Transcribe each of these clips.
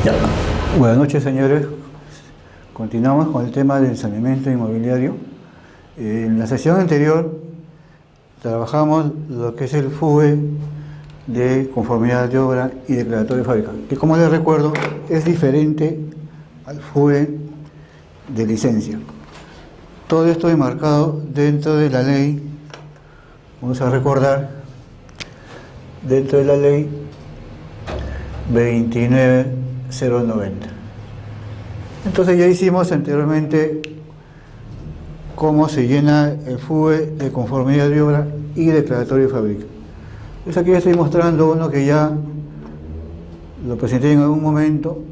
Ya. Buenas noches, señores. Continuamos con el tema del saneamiento inmobiliario. En la sesión anterior trabajamos lo que es el FUE de conformidad de obra y declaratorio de fábrica, que, como les recuerdo, es diferente al FUE de licencia. Todo esto enmarcado dentro de la ley, vamos a recordar, dentro de la ley 29090. Entonces ya hicimos anteriormente cómo se llena el FUE de conformidad de obra y declaratorio de fábrica. Pues aquí estoy mostrando uno que ya lo presenté en algún momento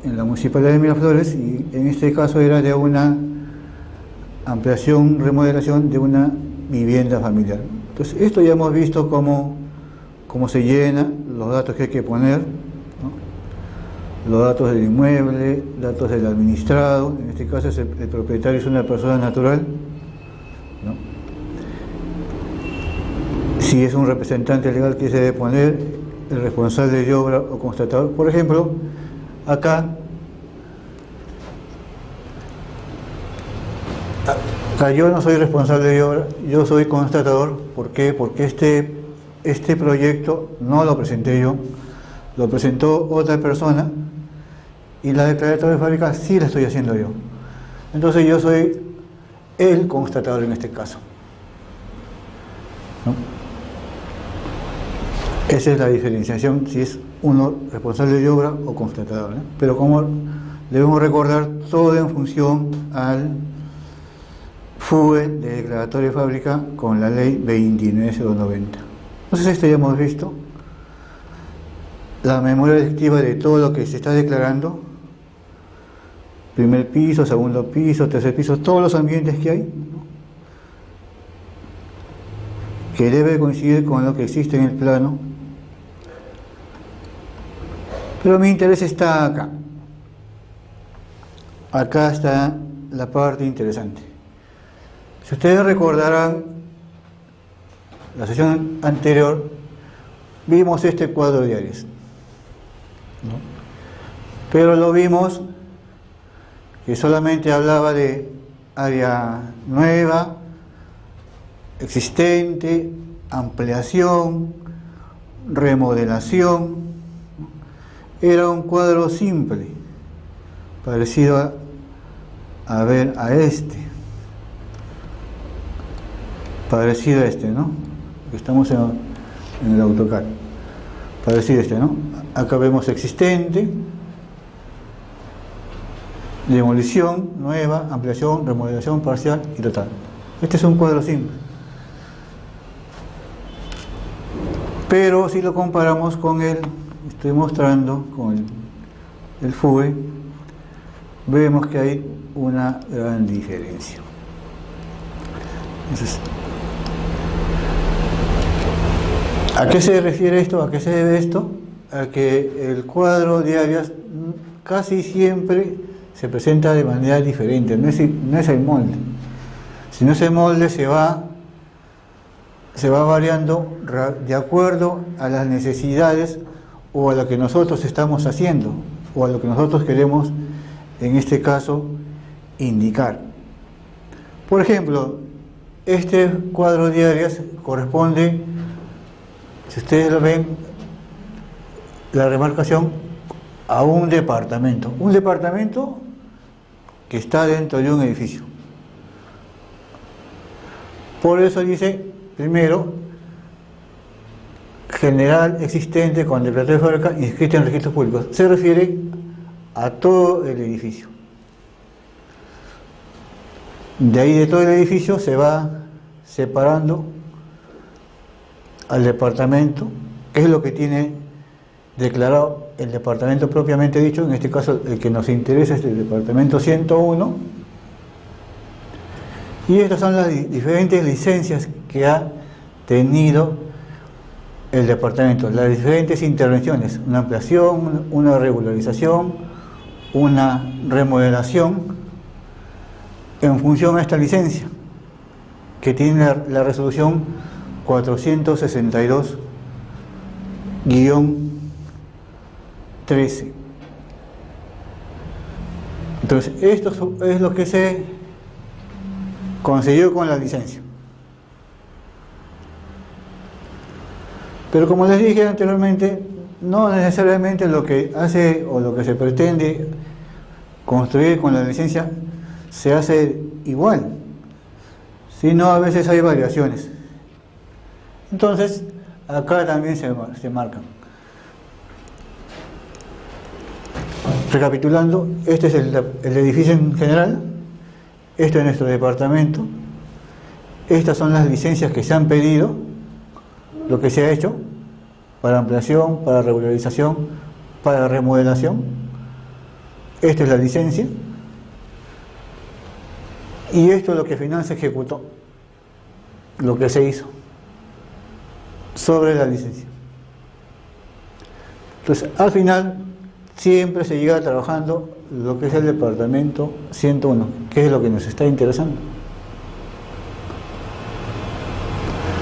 en la Municipalidad de Miraflores, y en este caso era de una ampliación, remodelación de una vivienda familiar. Entonces esto ya hemos visto cómo se llena, los datos que hay que poner, ¿no? Los datos del inmueble, datos del administrado, en este caso el propietario es una persona natural, ¿no? Si es un representante legal, que se debe poner el responsable de obra o constatador. Por ejemplo, acá yo no soy responsable de obra, yo soy constatador. ¿Por qué? Porque este proyecto no lo presenté yo, lo presentó otra persona, y la declaratoria de fábrica sí la estoy haciendo yo. Entonces yo soy el constatador en este caso, ¿no? Esa es la diferenciación, si es uno responsable de obra o constatador, ¿no? Pero como debemos recordar, todo en función al FUE de declaratoria de fábrica con la ley 29090. Entonces esto ya hemos visto la memoria descriptiva de todo lo que se está declarando: primer piso, segundo piso, tercer piso, todos los ambientes que hay, ¿no? Que debe coincidir con lo que existe en el plano. Pero mi interés está acá. Acá está la parte interesante. Si ustedes recordarán, la sesión anterior vimos este cuadro de áreas, ¿no? Pero lo vimos que solamente hablaba de área nueva, existente, ampliación, remodelación. Era un cuadro simple, parecido parecido a este, ¿no? Estamos en el AutoCAD, parecido a este, ¿no? Acá vemos existente, demolición, nueva, ampliación, remodelación parcial y total. Este es un cuadro simple. Pero si lo comparamos con estoy mostrando con el FUE, vemos que hay una gran diferencia. Entonces, ¿a qué se refiere esto? ¿A qué se debe esto? A que el cuadro de áreas casi siempre se presenta de manera diferente, no es el molde. Si no es el molde, se va variando de acuerdo a las necesidades o a lo que nosotros estamos haciendo, o a lo que nosotros queremos, en este caso, indicar. Por ejemplo, este cuadro de áreas corresponde, si ustedes lo ven, la remarcación a un departamento que está dentro de un edificio. Por eso dice, primero, general existente con declaratoria de fábrica inscrita en registros públicos. Se refiere a todo el edificio. De ahí, de todo el edificio, se va separando al departamento, que es lo que tiene declarado el departamento propiamente dicho. En este caso, el que nos interesa es el departamento 101. Y estas son las diferentes licencias que ha tenido el departamento, las diferentes intervenciones: una ampliación, una regularización, una remodelación, en función a esta licencia, que tiene la resolución 462-13. Entonces, esto es lo que se consiguió con la licencia. Pero como les dije anteriormente, no necesariamente lo que hace o lo que se pretende construir con la licencia se hace igual, sino a veces hay variaciones. Entonces, acá también se marcan. Recapitulando, este es el edificio en general, esto es nuestro departamento, estas son las licencias que se han pedido, lo que se ha hecho para ampliación, para regularización, para remodelación. Esto es la licencia y esto es lo que Finanza ejecutó, lo que se hizo sobre la licencia. Entonces, al final siempre se llega trabajando lo que es el departamento 101, que es lo que nos está interesando.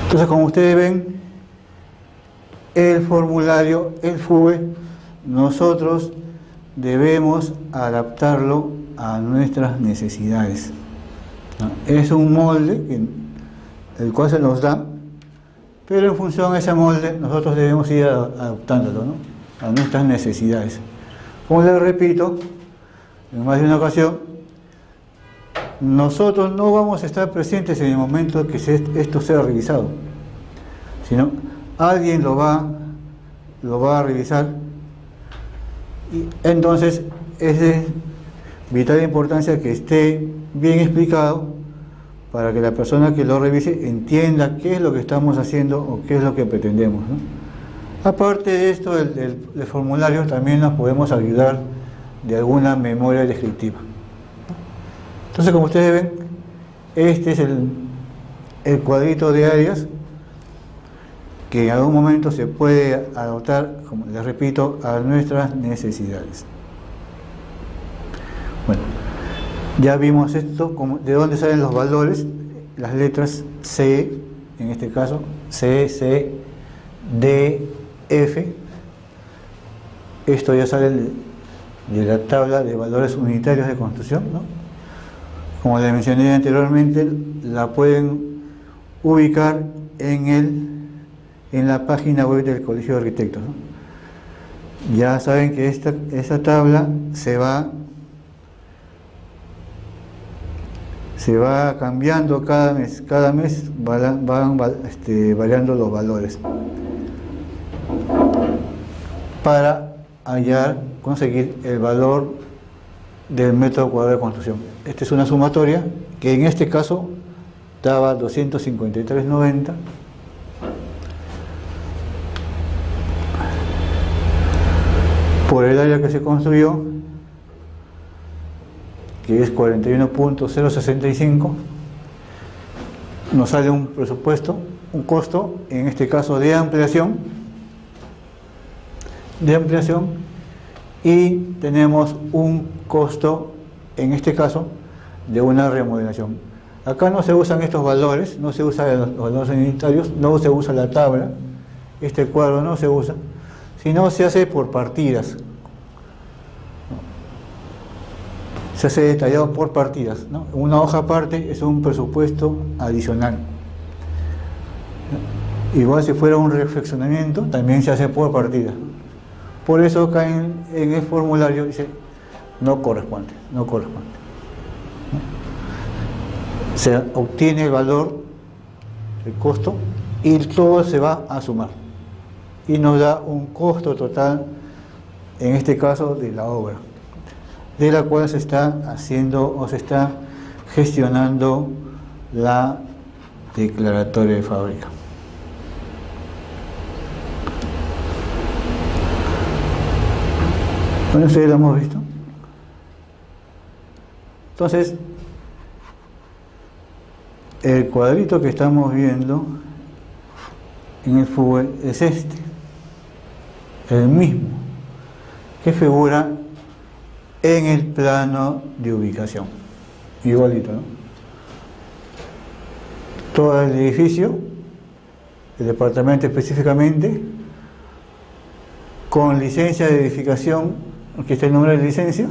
Entonces, como ustedes ven, el formulario, el FUE, nosotros debemos adaptarlo a nuestras necesidades, ¿no? Es un molde el cual se nos da, pero en función a ese molde nosotros debemos ir adaptándolo, ¿no?, a nuestras necesidades. Como les repito, en más de una ocasión, nosotros no vamos a estar presentes en el momento que esto sea revisado, sino alguien lo va a revisar, y entonces es de vital importancia que esté bien explicado para que la persona que lo revise entienda qué es lo que estamos haciendo o qué es lo que pretendemos, ¿no? Aparte de esto, del formulario también nos podemos ayudar de alguna memoria descriptiva. Entonces, como ustedes ven, este es el cuadrito de áreas que en algún momento se puede adaptar, como les repito, a nuestras necesidades. Bueno, ya vimos esto, de dónde salen los valores, las letras C, en este caso, C, C, D, F. Esto ya sale de la tabla de valores unitarios de construcción, ¿no? Como les mencioné anteriormente, la pueden ubicar en la página web del Colegio de Arquitectos, ¿no? Ya saben que esta tabla se va cambiando cada mes van variando los valores para conseguir el valor del metro cuadrado de construcción. Esta es una sumatoria que en este caso daba 253,90 por el área que se construyó, que es 41.065, nos sale un presupuesto, un costo, en este caso de ampliación, y tenemos un costo, en este caso, de una remodelación. Acá no se usan estos valores, no se usan los valores unitarios, no se usa la tabla, este cuadro no se usa, sino se hace por partidas. Se hace detallado por partidas, ¿no? Una hoja aparte es un presupuesto adicional. Igual si fuera un reflexionamiento, también se hace por partida. Por eso acá en el formulario dice no corresponde. Se obtiene el valor, el costo, y todo se va a sumar. Y nos da un costo total, en este caso de la obra, de la cual se está haciendo o se está gestionando la declaratoria de fábrica. Bueno, eso ya lo hemos visto. Entonces, el cuadrito que estamos viendo en el FUE es este, el mismo, que figura en el plano de ubicación, igualito, ¿no? Todo el edificio, el departamento específicamente, con licencia de edificación, aquí está el número de licencia,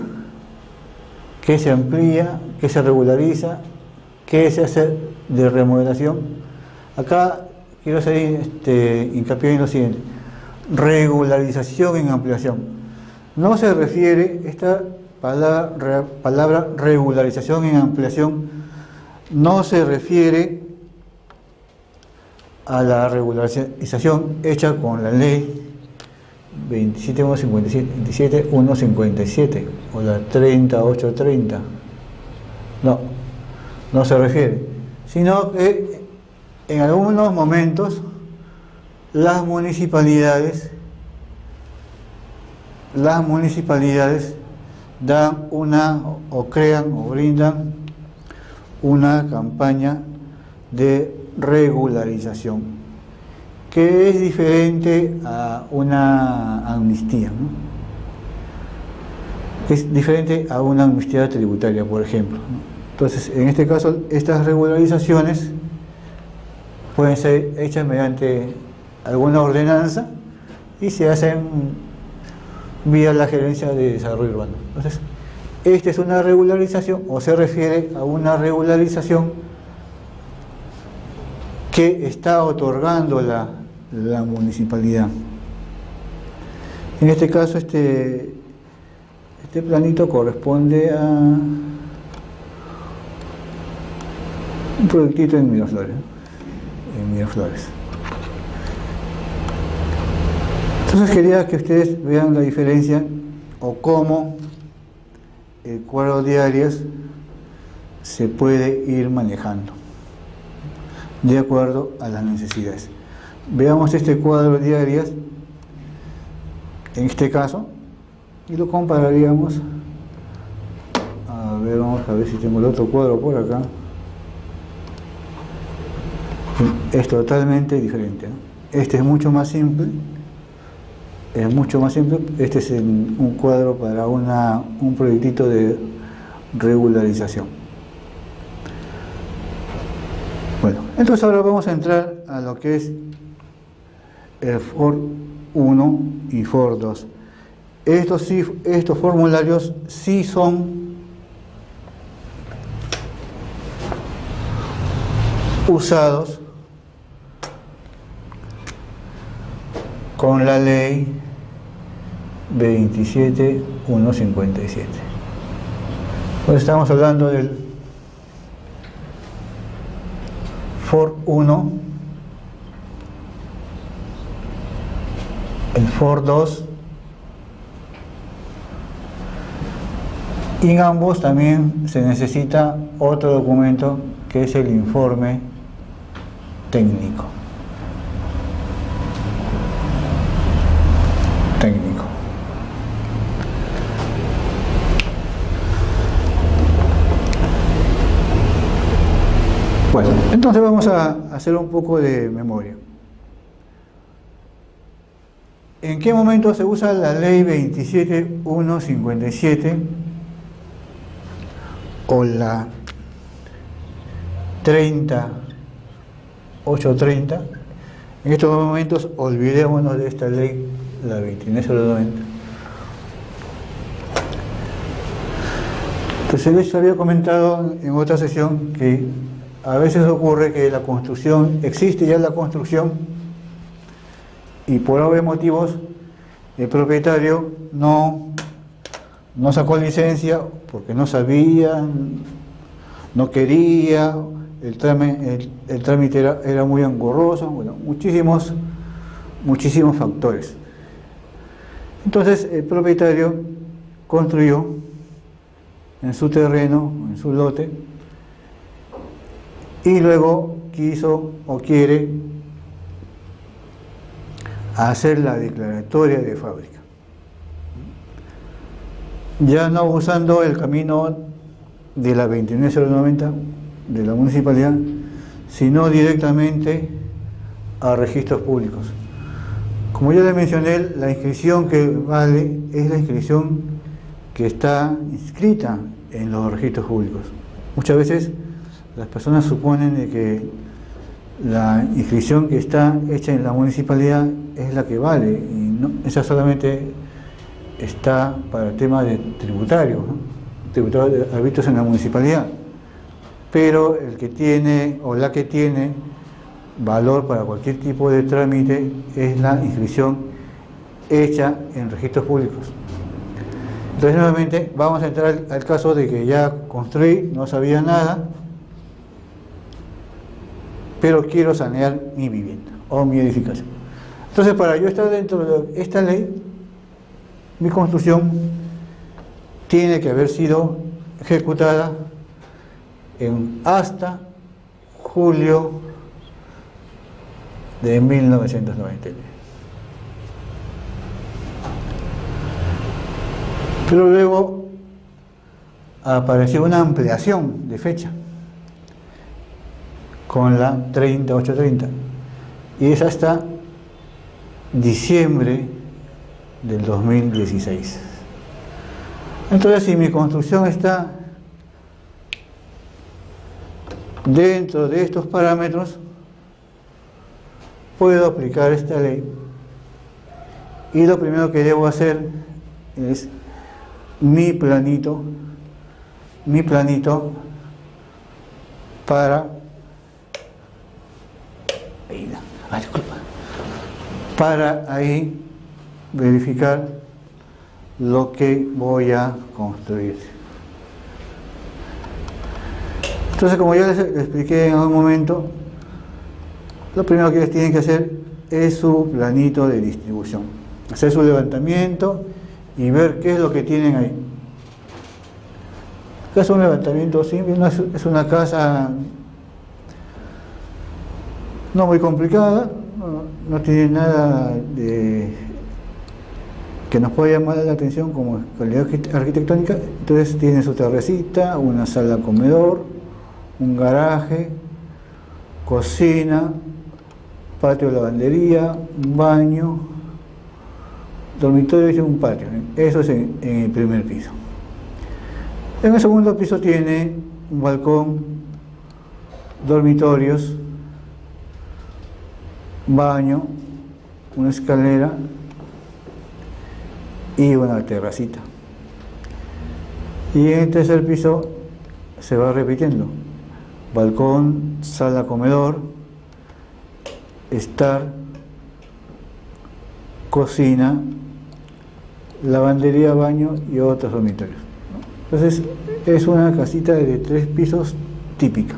qué se amplía, qué se regulariza, qué se hace de remodelación. Acá quiero hacer hincapié en lo siguiente: regularización en ampliación. No se refiere, esta palabra regularización en ampliación no se refiere a la regularización hecha con la ley 27.157 o la 30.830. No se refiere, sino que en algunos momentos las municipalidades dan o crean o brindan una campaña de regularización, que es diferente a una amnistía, ¿no? Es diferente a una amnistía tributaria, por ejemplo, ¿no? Entonces, en este caso, estas regularizaciones pueden ser hechas mediante alguna ordenanza y se hacen vía la Gerencia de Desarrollo Urbano. Entonces, esta es una regularización, o se refiere a una regularización que está otorgando la municipalidad. En este caso, este planito corresponde a un proyectito en Miraflores, Entonces quería que ustedes vean la diferencia o cómo el cuadro de áreas se puede ir manejando de acuerdo a las necesidades. Veamos este cuadro de áreas en este caso y lo compararíamos. Vamos a ver si tengo el otro cuadro por acá. Es totalmente diferente, ¿no? Este es mucho más simple. Este es un cuadro para un proyectito de regularización. Bueno, entonces ahora vamos a entrar a lo que es el FOR 1 y FOR 2. Estos formularios sí son usados con la ley 27.157. Pues estamos hablando del FOR 1, el FOR 2, y en ambos también se necesita otro documento que es el informe técnico. Bueno, entonces vamos a hacer un poco de memoria. ¿En qué momento se usa la ley 27.157 o la 30.830? En estos momentos olvidémonos de esta ley, la 29.090. Entonces les había comentado en otra sesión que a veces ocurre que la construcción, existe ya la construcción y por obvios motivos el propietario no sacó licencia porque no sabía, no quería, el trámite era muy engorroso, bueno, muchísimos factores. Entonces el propietario construyó en su terreno, en su lote, y luego quiso o quiere hacer la declaratoria de fábrica, ya no usando el camino de la 29.090 de la municipalidad, sino directamente a registros públicos. Como ya les mencioné, la inscripción que vale es la inscripción que está inscrita en los registros públicos. Muchas veces las personas suponen de que la inscripción que está hecha en la municipalidad es la que vale, y no, esa solamente está para el tema de tributario, ¿no? tributario de arbitrios en la municipalidad, pero el que tiene o la que tiene valor para cualquier tipo de trámite es la inscripción hecha en registros públicos. Entonces, nuevamente, vamos a entrar al caso de que ya construí, no sabía nada, pero quiero sanear mi vivienda o mi edificación. Entonces, para yo estar dentro de esta ley, mi construcción tiene que haber sido ejecutada hasta julio de 1999. Pero luego apareció una ampliación de fecha con la 30830 y es hasta diciembre del 2016. Entonces, si mi construcción está dentro de estos parámetros, puedo aplicar esta ley y lo primero que debo hacer es mi planito para ahí verificar lo que voy a construir. Entonces, como ya les expliqué en algún momento, lo primero que ustedes tienen que hacer es su planito de distribución, hacer su levantamiento y ver qué es lo que tienen ahí. Acá es un levantamiento simple, es una casa no muy complicada, no tiene nada que nos pueda llamar la atención como calidad arquitectónica. Entonces tiene su terracita, una sala comedor, un garaje, cocina, patio de lavandería, un baño, dormitorio y un patio. Eso es en el primer piso. En el segundo piso tiene un balcón, dormitorios, baño, una escalera y una terracita. Y en el tercer piso se va repitiendo: balcón, sala comedor, estar, cocina, lavandería, baño y otros dormitorios. Entonces es una casita de 3 pisos típica.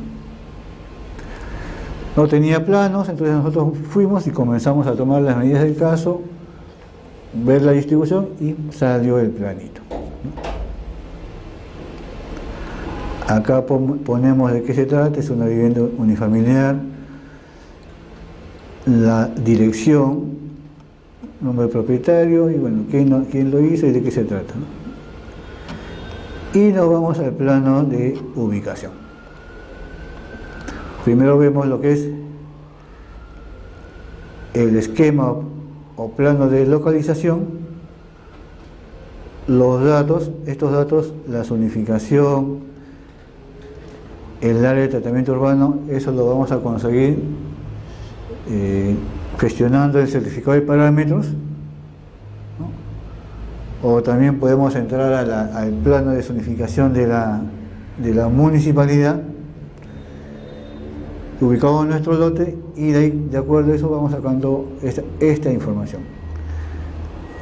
No tenía planos, entonces nosotros fuimos y comenzamos a tomar las medidas del caso, ver la distribución y salió el planito. Acá ponemos de qué se trata: es una vivienda unifamiliar, la dirección, nombre del propietario y bueno, quién lo hizo y de qué se trata, ¿no? Y nos vamos al plano de ubicación. Primero vemos lo que es el esquema o plano de localización, los datos, estos datos, la zonificación, el área de tratamiento urbano, eso lo vamos a conseguir gestionando el certificado de parámetros, ¿no? O también podemos entrar al plano de zonificación de la municipalidad, ubicado en nuestro lote, y de acuerdo a eso vamos sacando esta información.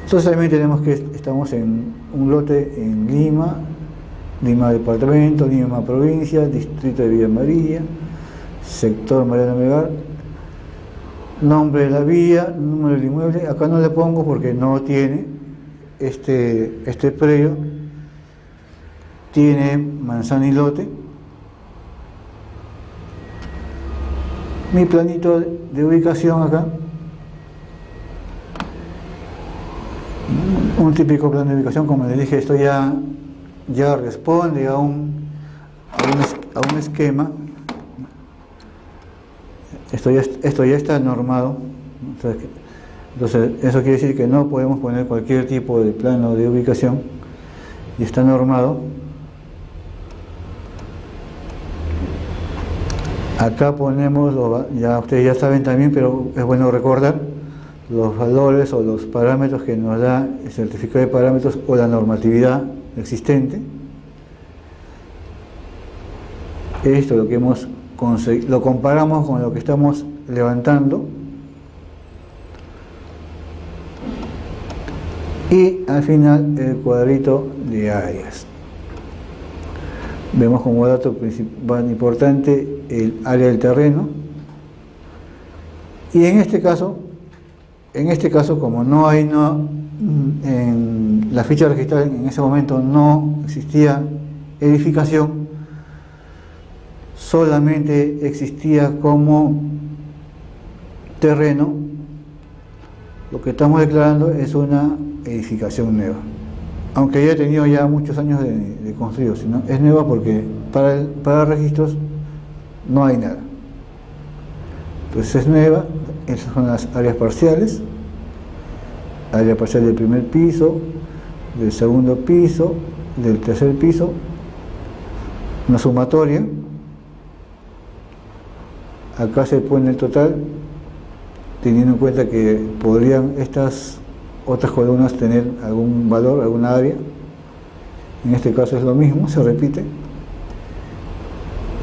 Entonces también tenemos que estamos en un lote en Lima departamento, Lima provincia, distrito de Villa María, sector Mariano Melgar, nombre de la vía, número del inmueble. Acá no le pongo porque no tiene este predio, tiene manzana y lote. Mi planito de ubicación acá, un típico plan de ubicación, como les dije, esto ya responde a un esquema. Esto ya está normado. Entonces eso quiere decir que no podemos poner cualquier tipo de plano de ubicación, y está normado. Acá ponemos, ya ustedes ya saben también, pero es bueno recordar los valores o los parámetros que nos da el certificado de parámetros o la normatividad existente. Esto lo que hemos conseguido, lo comparamos con lo que estamos levantando y al final el cuadrito de áreas. Vemos como dato principal importante el área del terreno, y en este caso como no hay en la ficha registral en ese momento no existía edificación, solamente existía como terreno, lo que estamos declarando es una edificación nueva, aunque haya tenido ya muchos años de construido, sino es nueva porque para registros no hay nada. Entonces es nueva. Esas son las áreas parciales: área parcial del primer piso, del segundo piso, del tercer piso, una sumatoria. Acá se pone el total, teniendo en cuenta que podrían estas otras columnas tener algún valor, alguna área. En este caso es lo mismo, se repite.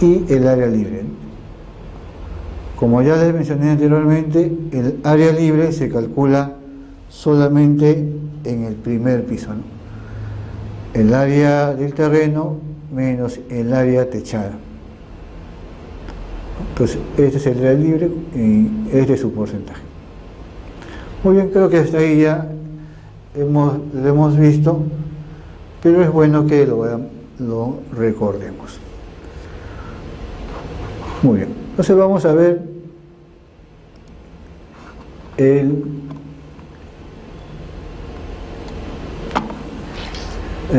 Y el área libre. Como ya les mencioné anteriormente, el área libre se calcula solamente en el primer piso, ¿no? El área del terreno menos el área techada. Entonces, este es el área libre y este es su porcentaje. Muy bien, creo que hasta ahí ya lo hemos visto, pero es bueno que lo recordemos. Muy bien, entonces vamos a ver el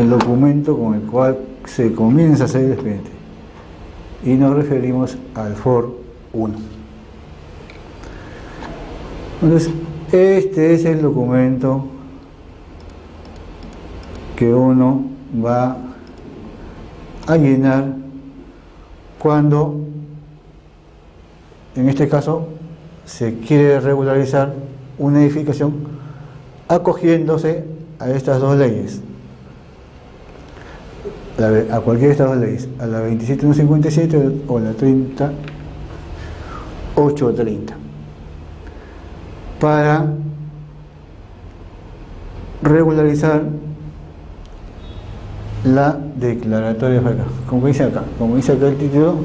documento con el cual se comienza a hacer el expediente, y nos referimos al FOR 1. Entonces, este es el documento que uno va a llenar cuando, en este caso, se quiere regularizar una edificación acogiéndose a estas dos leyes, a cualquiera de estas dos leyes, a la 27157 o la 30830, para regularizar la declaratoria de FACA, como dice acá el título: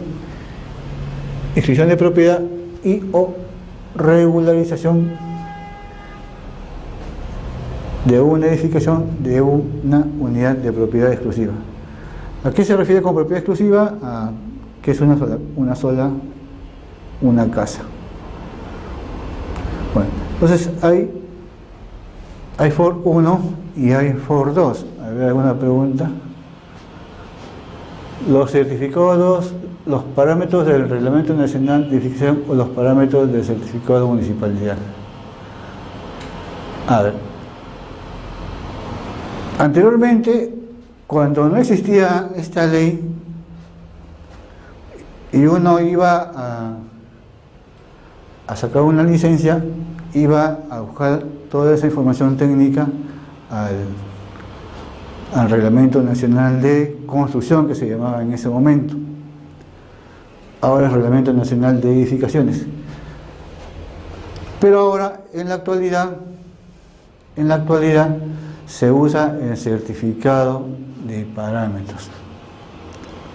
inscripción de propiedad y o regularización de una edificación de una unidad de propiedad exclusiva. ¿A qué se refiere con propiedad exclusiva? A que es una casa. Bueno, entonces hay FOR 1 y hay FOR 2. ¿A ver, alguna pregunta? Los certificados, los parámetros del Reglamento Nacional de Edificación o los parámetros del certificado de municipalidad. A ver, anteriormente, cuando no existía esta ley y uno iba a sacar una licencia, iba a buscar toda esa información técnica al Reglamento Nacional de Construcción, que se llamaba en ese momento. Ahora es Reglamento Nacional de Edificaciones. Pero ahora, en la actualidad se usa el certificado de parámetros.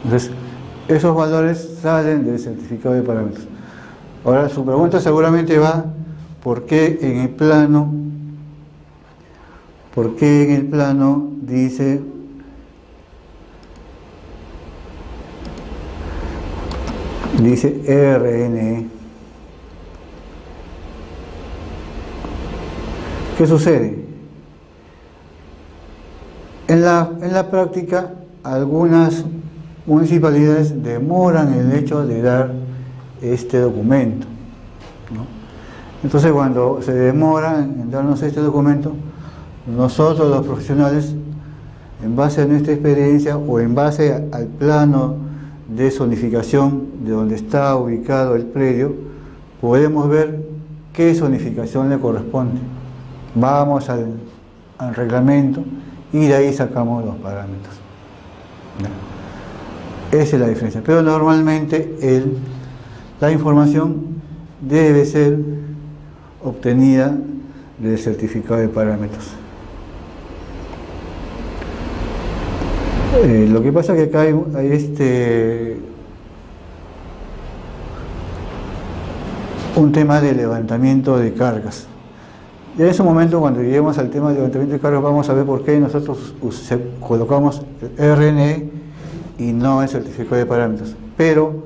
Entonces, esos valores salen del certificado de parámetros. Ahora, su pregunta seguramente va: ¿por qué en el plano dice RNE? ¿Qué sucede? En la práctica, algunas municipalidades demoran el hecho de dar este documento, ¿no? Entonces, cuando se demora en darnos este documento, nosotros los profesionales, en base a nuestra experiencia o en base al plano de zonificación de donde está ubicado el predio, podemos ver qué zonificación le corresponde. Vamos al reglamento y de ahí sacamos los parámetros, ¿no? Esa es la diferencia. Pero normalmente la información debe ser obtenida del certificado de parámetros. Lo que pasa es que acá hay un tema de levantamiento de cargas. Y en ese momento, cuando lleguemos al tema de levantamiento de cargas, vamos a ver por qué nosotros colocamos el RNE y no el certificado de parámetros. Pero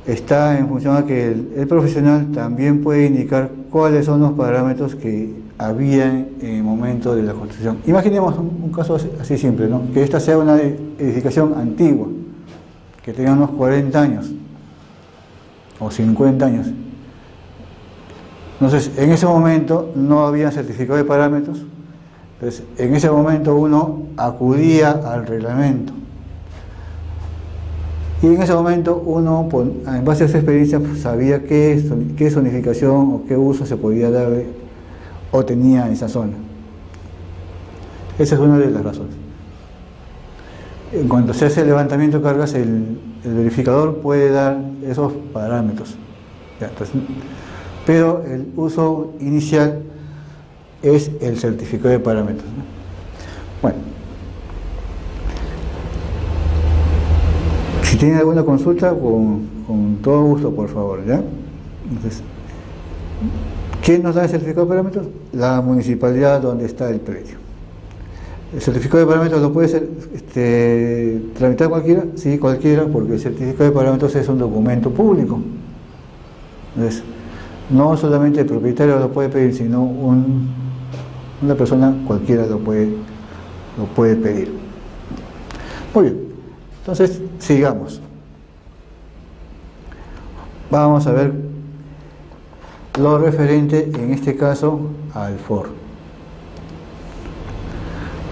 está en función a que el profesional también puede indicar cuáles son los parámetros que habían en el momento de la construcción. Imaginemos un caso así simple, ¿no? Que esta sea una edificación antigua, que tenga unos 40 años o 50 años. Entonces, en ese momento no había certificado de parámetros. Entonces, en ese momento uno acudía al reglamento. Y en ese momento uno, en base a esa experiencia, sabía qué zonificación o qué uso se podía darle o tenía en esa zona. Esa es una de las razones. En cuanto se hace el levantamiento de cargas, el verificador puede dar esos parámetros. Ya, entonces, pero el uso inicial es el certificado de parámetros, ¿no? Bueno, si tienen alguna consulta, con todo gusto, por favor, ¿ya? Entonces, ¿quién nos da el certificado de parámetros? La municipalidad donde está el predio. ¿El certificado de parámetros lo puede tramitar cualquiera? Sí, cualquiera, porque el certificado de parámetros es un documento público. Entonces, no solamente el propietario lo puede pedir, sino una persona cualquiera lo puede pedir. Muy bien, entonces sigamos. Vamos a ver lo referente, en este caso, al FOR.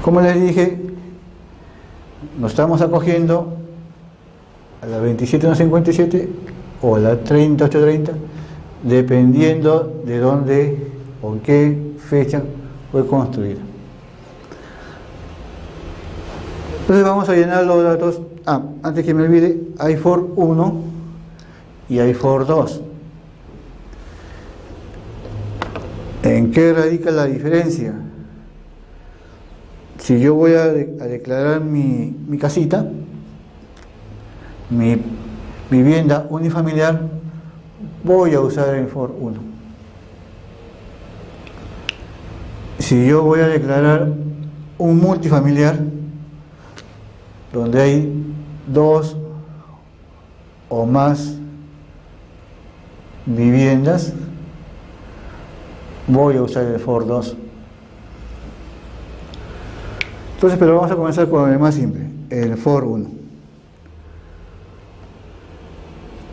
Como les dije, nos estamos acogiendo a la 27157 o a la 30830, dependiendo de dónde o qué fecha fue construida. Entonces vamos a llenar los datos. Antes que me olvide, hay FOR 1 y hay FOR 2. ¿En qué radica la diferencia? Si yo voy a declarar mi casita, mi vivienda unifamiliar, voy a usar el FOR 1. Si yo voy a declarar un multifamiliar, donde hay 2 o más viviendas, voy a usar el FOR 2. Entonces, pero vamos a comenzar con el más simple, el FOR 1.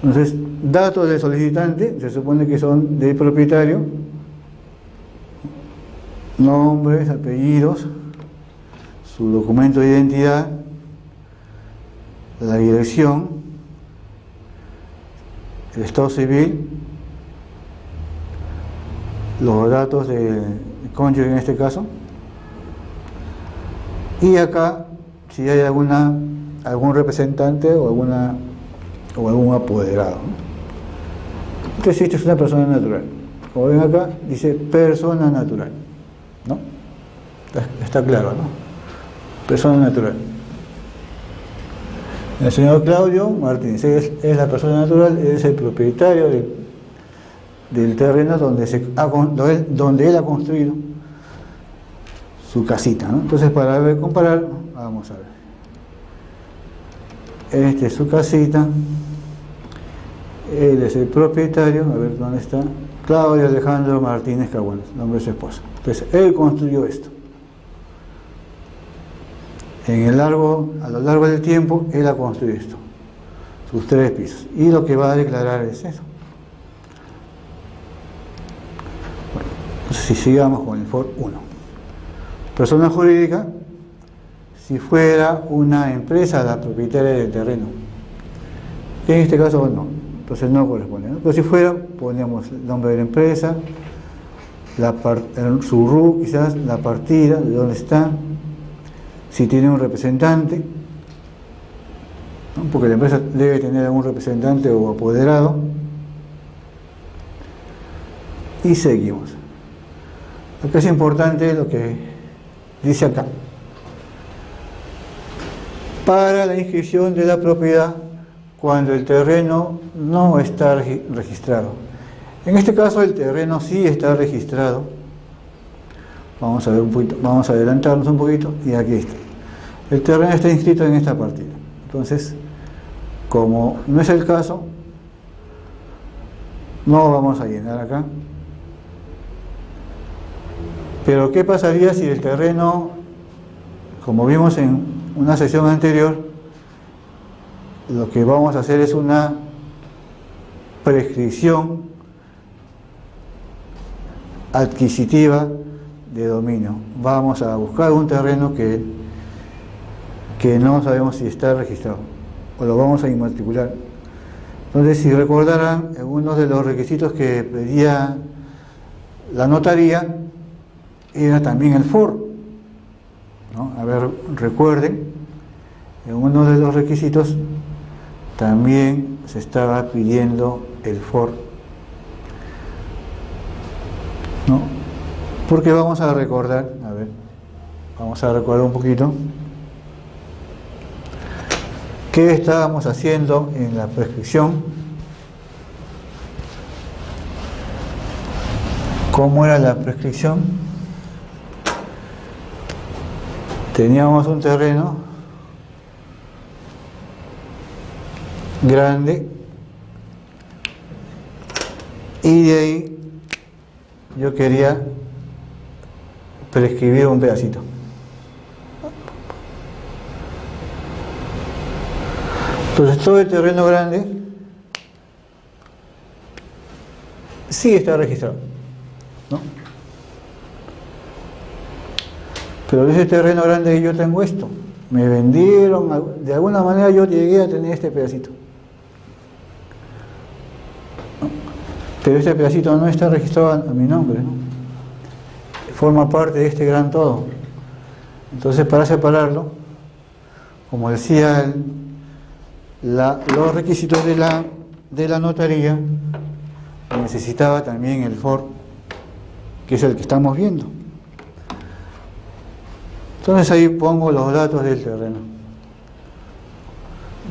Entonces, datos del solicitante, se supone que son del propietario, nombres, apellidos, su documento de identidad, la dirección, el estado civil, los datos del cónyuge en este caso, y acá si hay algún representante o algún apoderado. Entonces esto es una persona natural. Como ven acá, dice persona natural, ¿no? Está claro, ¿no? Persona natural. El señor Claudio Martínez es la persona natural, es el propietario del terreno donde él ha construido su casita, ¿no? Entonces, para comparar, vamos a ver. Esta es su casita, él es el propietario, a ver dónde está, Claudio Alejandro Martínez Caguanes, nombre de su esposa. Entonces, él construyó esto. A lo largo del tiempo, él ha construido esto, sus 3 pisos. Y lo que va a declarar es eso. Bueno, entonces si sigamos con el FOR 1. Persona jurídica, si fuera una empresa la propietaria del terreno. Que en este caso no, entonces no corresponde, ¿no? Pero si fuera, poníamos el nombre de la empresa, su RU, quizás la partida, de dónde está, si tiene un representante, ¿no? Porque la empresa debe tener algún representante o apoderado. Y seguimos. Acá es importante lo que dice acá. Para la inscripción de la propiedad cuando el terreno no está registrado. En este caso el terreno sí está registrado. Vamos a ver un poquito, vamos a adelantarnos un poquito y aquí está. El terreno está inscrito en esta partida. Entonces, como no es el caso, no vamos a llenar acá. Pero ¿qué pasaría si el terreno, como vimos en una sesión anterior, lo que vamos a hacer es una prescripción adquisitiva de dominio? Vamos a buscar un terreno que no sabemos si está registrado o lo vamos a inmatricular. Entonces, si recordarán, uno de los requisitos que pedía la notaría era también el FOR, ¿no? A ver, recuerden, en uno de los requisitos también se estaba pidiendo el FOR, ¿no? Porque vamos a recordar, a ver, vamos a recordar un poquito qué estábamos haciendo en la prescripción, cómo era la prescripción. Teníamos un terreno grande y de ahí yo quería prescribir un pedacito. Entonces todo el terreno grande sí está registrado, ¿no? Pero de ese terreno grande yo tengo esto. Me vendieron, de alguna manera yo llegué a tener este pedacito, ¿no? Pero este pedacito no está registrado a mi nombre, ¿no? Forma parte de este gran todo. Entonces, para separarlo, como decía los requisitos de la notaría, necesitaba también el FOR, que es el que estamos viendo. Entonces ahí pongo los datos del terreno.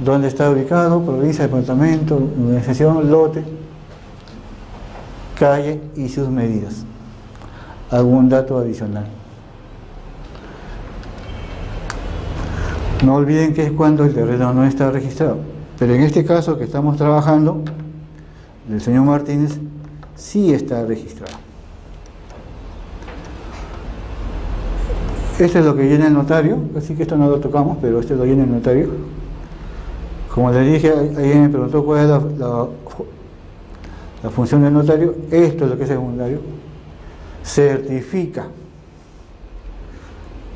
¿Dónde está ubicado? Provincia, departamento, urbanización, lote, calle y sus medidas. Algún dato adicional. No olviden que es cuando el terreno no está registrado. Pero en este caso que estamos trabajando, del señor Martínez, sí está registrado. Este es lo que llena el notario, así que esto no lo tocamos, pero este lo llena el notario. Como les dije, alguien me preguntó cuál es la función del notario. Esto es lo que es el notario. Certifica.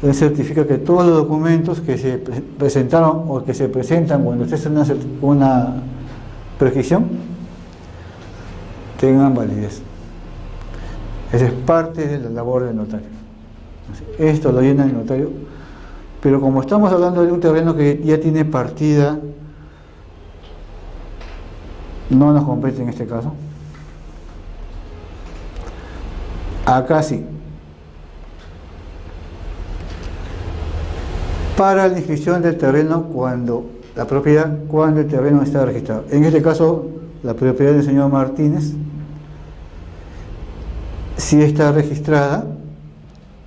Él certifica que todos los documentos que se presentaron o que se presentan cuando se hace una prescripción tengan validez. Esa es parte de la labor del notario. Esto lo llena el notario, pero como estamos hablando de un terreno que ya tiene partida, no nos compete en este caso. Acá sí. Para la inscripción del terreno cuando el terreno está registrado. En este caso, la propiedad del señor Martínez sí está registrada,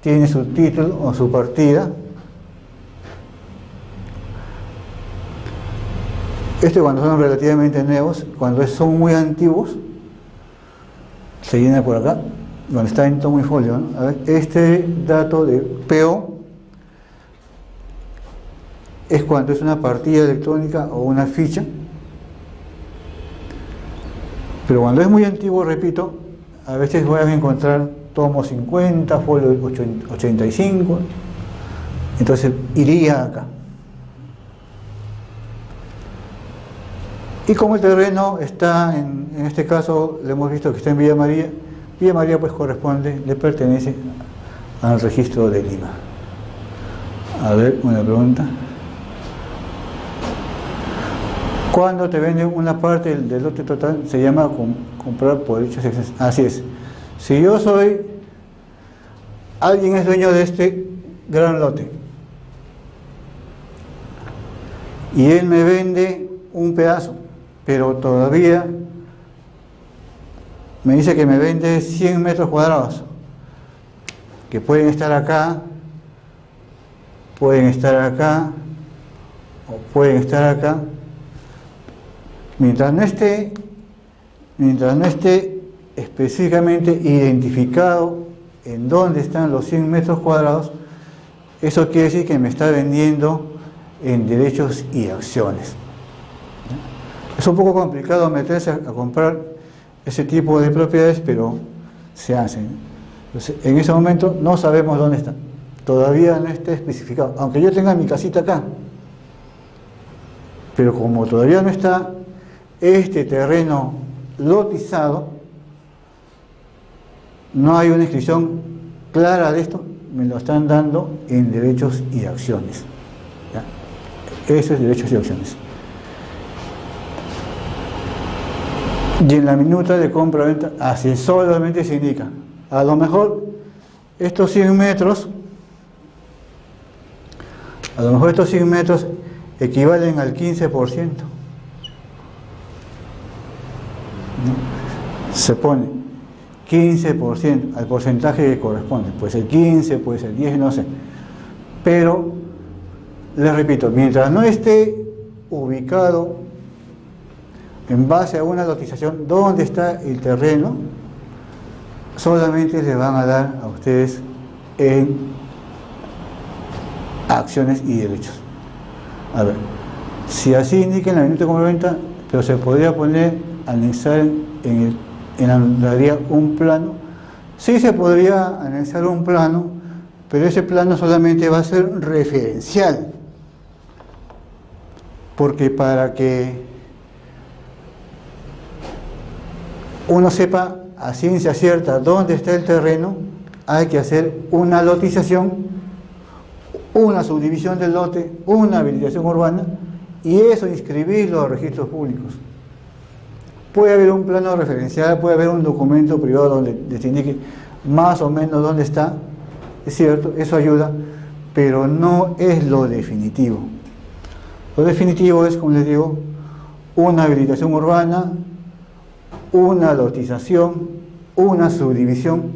tiene su título o su partida. Cuando son relativamente nuevos, cuando son muy antiguos, se llena por acá, donde está en tomo y folio, ¿no? A ver, este dato de PO es cuando es una partida electrónica o una ficha. Pero cuando es muy antiguo, repito, a veces voy a encontrar tomo 50, folio 85, entonces iría acá. Y como el terreno está, en este caso, le hemos visto que está en Villa María pues corresponde, le pertenece al registro de Lima. A ver, una pregunta. Cuando te venden una parte del lote total, se llama comprar por derechos y acciones. Así es. Si yo soy, alguien es dueño de este gran lote, y él me vende un pedazo, pero todavía me dice que me vende 100 metros cuadrados, que pueden estar acá, pueden estar acá, o pueden estar acá. Mientras no esté específicamente identificado en dónde están los 100 metros cuadrados, eso quiere decir que me está vendiendo en derechos y acciones. Es un poco complicado meterse a comprar ese tipo de propiedades, pero se hacen. Entonces, en ese momento no sabemos dónde está. Todavía no está especificado, aunque yo tenga mi casita acá. Pero como todavía no está este terreno lotizado, no hay una inscripción clara de esto, me lo están dando en derechos y acciones. ¿Ya? Eso es derechos y acciones. Y en la minuta de compra-venta, así solamente se indica. A lo mejor estos 100 metros, equivalen al 15%. Se pone 15% al porcentaje que corresponde, puede ser 15, puede ser 10, no sé. Pero, les repito, mientras no esté ubicado en base a una lotización dónde está el terreno, solamente le van a dar a ustedes en acciones y derechos. A ver, si así indica en la minuta de compra-venta, pero se podría poner, anexar en la notaría un plano. Sí se podría anexar un plano, pero ese plano solamente va a ser referencial, porque para que uno sepa a ciencia cierta dónde está el terreno, hay que hacer una lotización, una subdivisión del lote, una habilitación urbana, y eso inscribirlo a registros públicos. Puede haber un plano referencial, puede haber un documento privado donde se indique más o menos dónde está, es cierto, eso ayuda, pero no es lo definitivo. Lo definitivo es, como les digo, una habilitación urbana, una lotización, una subdivisión,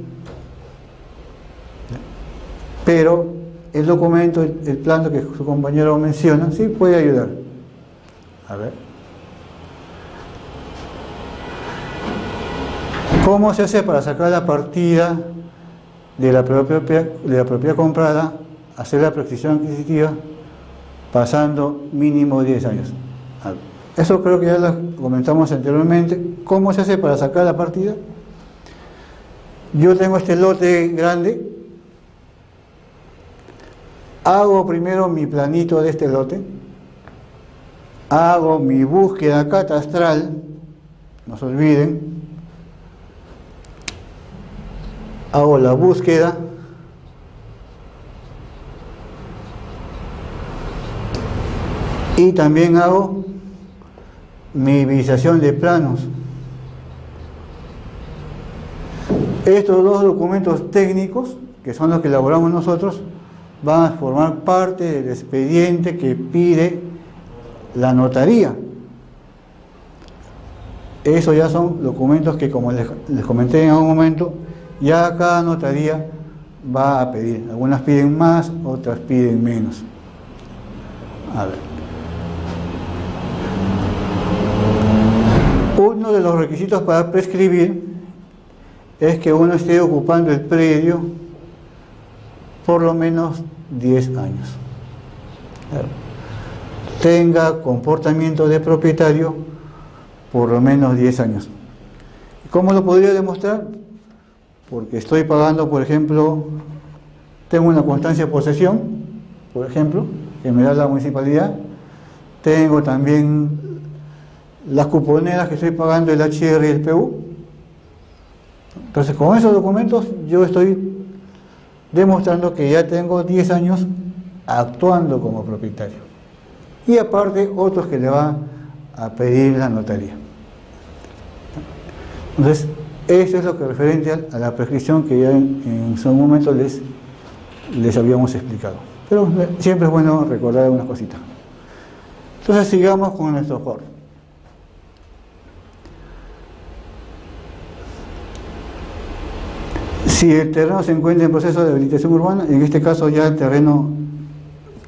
pero el documento, el plano que su compañero menciona, sí puede ayudar. A ver. ¿Cómo se hace para sacar la partida de la propiedad comprada, hacer la prescripción adquisitiva pasando mínimo 10 años? A ver. Eso creo que ya lo comentamos anteriormente. ¿Cómo se hace para sacar la partida? Yo tengo este lote grande, hago primero mi planito de este lote, hago mi búsqueda catastral, no se olviden, hago la búsqueda, y también hago mi visualización de planos. Estos dos documentos técnicos, que son los que elaboramos nosotros, van a formar parte del expediente que pide la notaría. Esos ya son documentos que, como les comenté en algún momento, ya cada notaría va a pedir. Algunas piden más, otras piden menos. A ver. Uno de los requisitos para prescribir es que uno esté ocupando el predio por lo menos 10 años. Tenga comportamiento de propietario por lo menos 10 años. ¿Cómo lo podría demostrar? Porque estoy pagando, por ejemplo, tengo una constancia de posesión, por ejemplo, que me da la municipalidad. Tengo también las cuponeras que estoy pagando, el HR y el PU. Entonces, con esos documentos yo estoy demostrando que ya tengo 10 años actuando como propietario. Y aparte, otros que le va a pedir la notaría. Entonces, eso es lo que referente a la prescripción que ya en su momento les habíamos explicado. Pero siempre es bueno recordar algunas cositas. Entonces, sigamos con nuestro foro. Si el terreno se encuentra en proceso de habilitación urbana, en este caso ya el terreno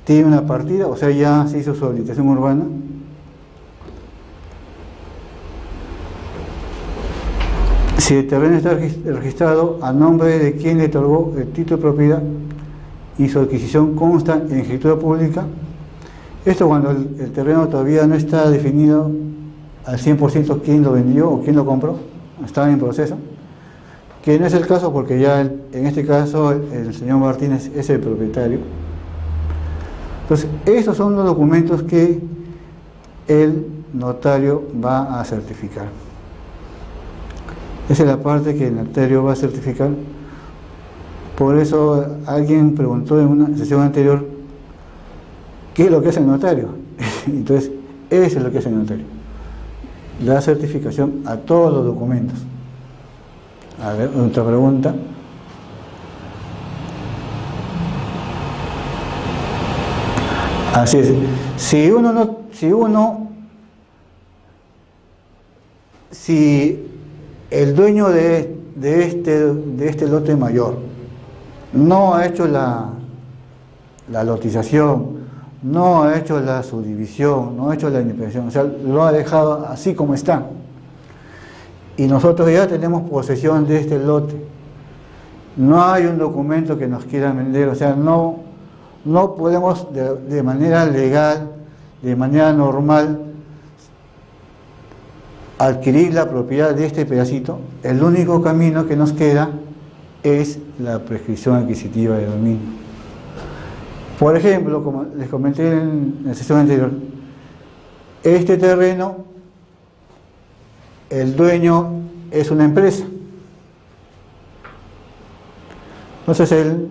tiene una partida, o sea, ya se hizo su habilitación urbana. Si el terreno está registrado a nombre de quien le otorgó el título de propiedad y su adquisición consta en escritura pública, esto cuando el terreno todavía no está definido al 100% quién lo vendió o quién lo compró, está en proceso, que no es el caso porque ya en este caso el señor Martínez es el propietario. Entonces, estos son los documentos que el notario va a certificar. Esa es la parte que el notario va a certificar. Por eso alguien preguntó en una sesión anterior ¿qué es lo que hace el notario? Entonces, eso es lo que hace el notario. La certificación a todos los documentos. A ver, otra pregunta. Así es. Si el dueño de este lote mayor no ha hecho la lotización, no ha hecho la subdivisión, no ha hecho la indemnización, o sea, lo ha dejado así como está, y nosotros ya tenemos posesión de este lote, no hay un documento que nos quiera vender, o sea, no podemos de manera legal, de manera normal, adquirir la propiedad de este pedacito. El único camino que nos queda es la prescripción adquisitiva de dominio. Por ejemplo, como les comenté en la sesión anterior, este terreno, el dueño es una empresa. Entonces el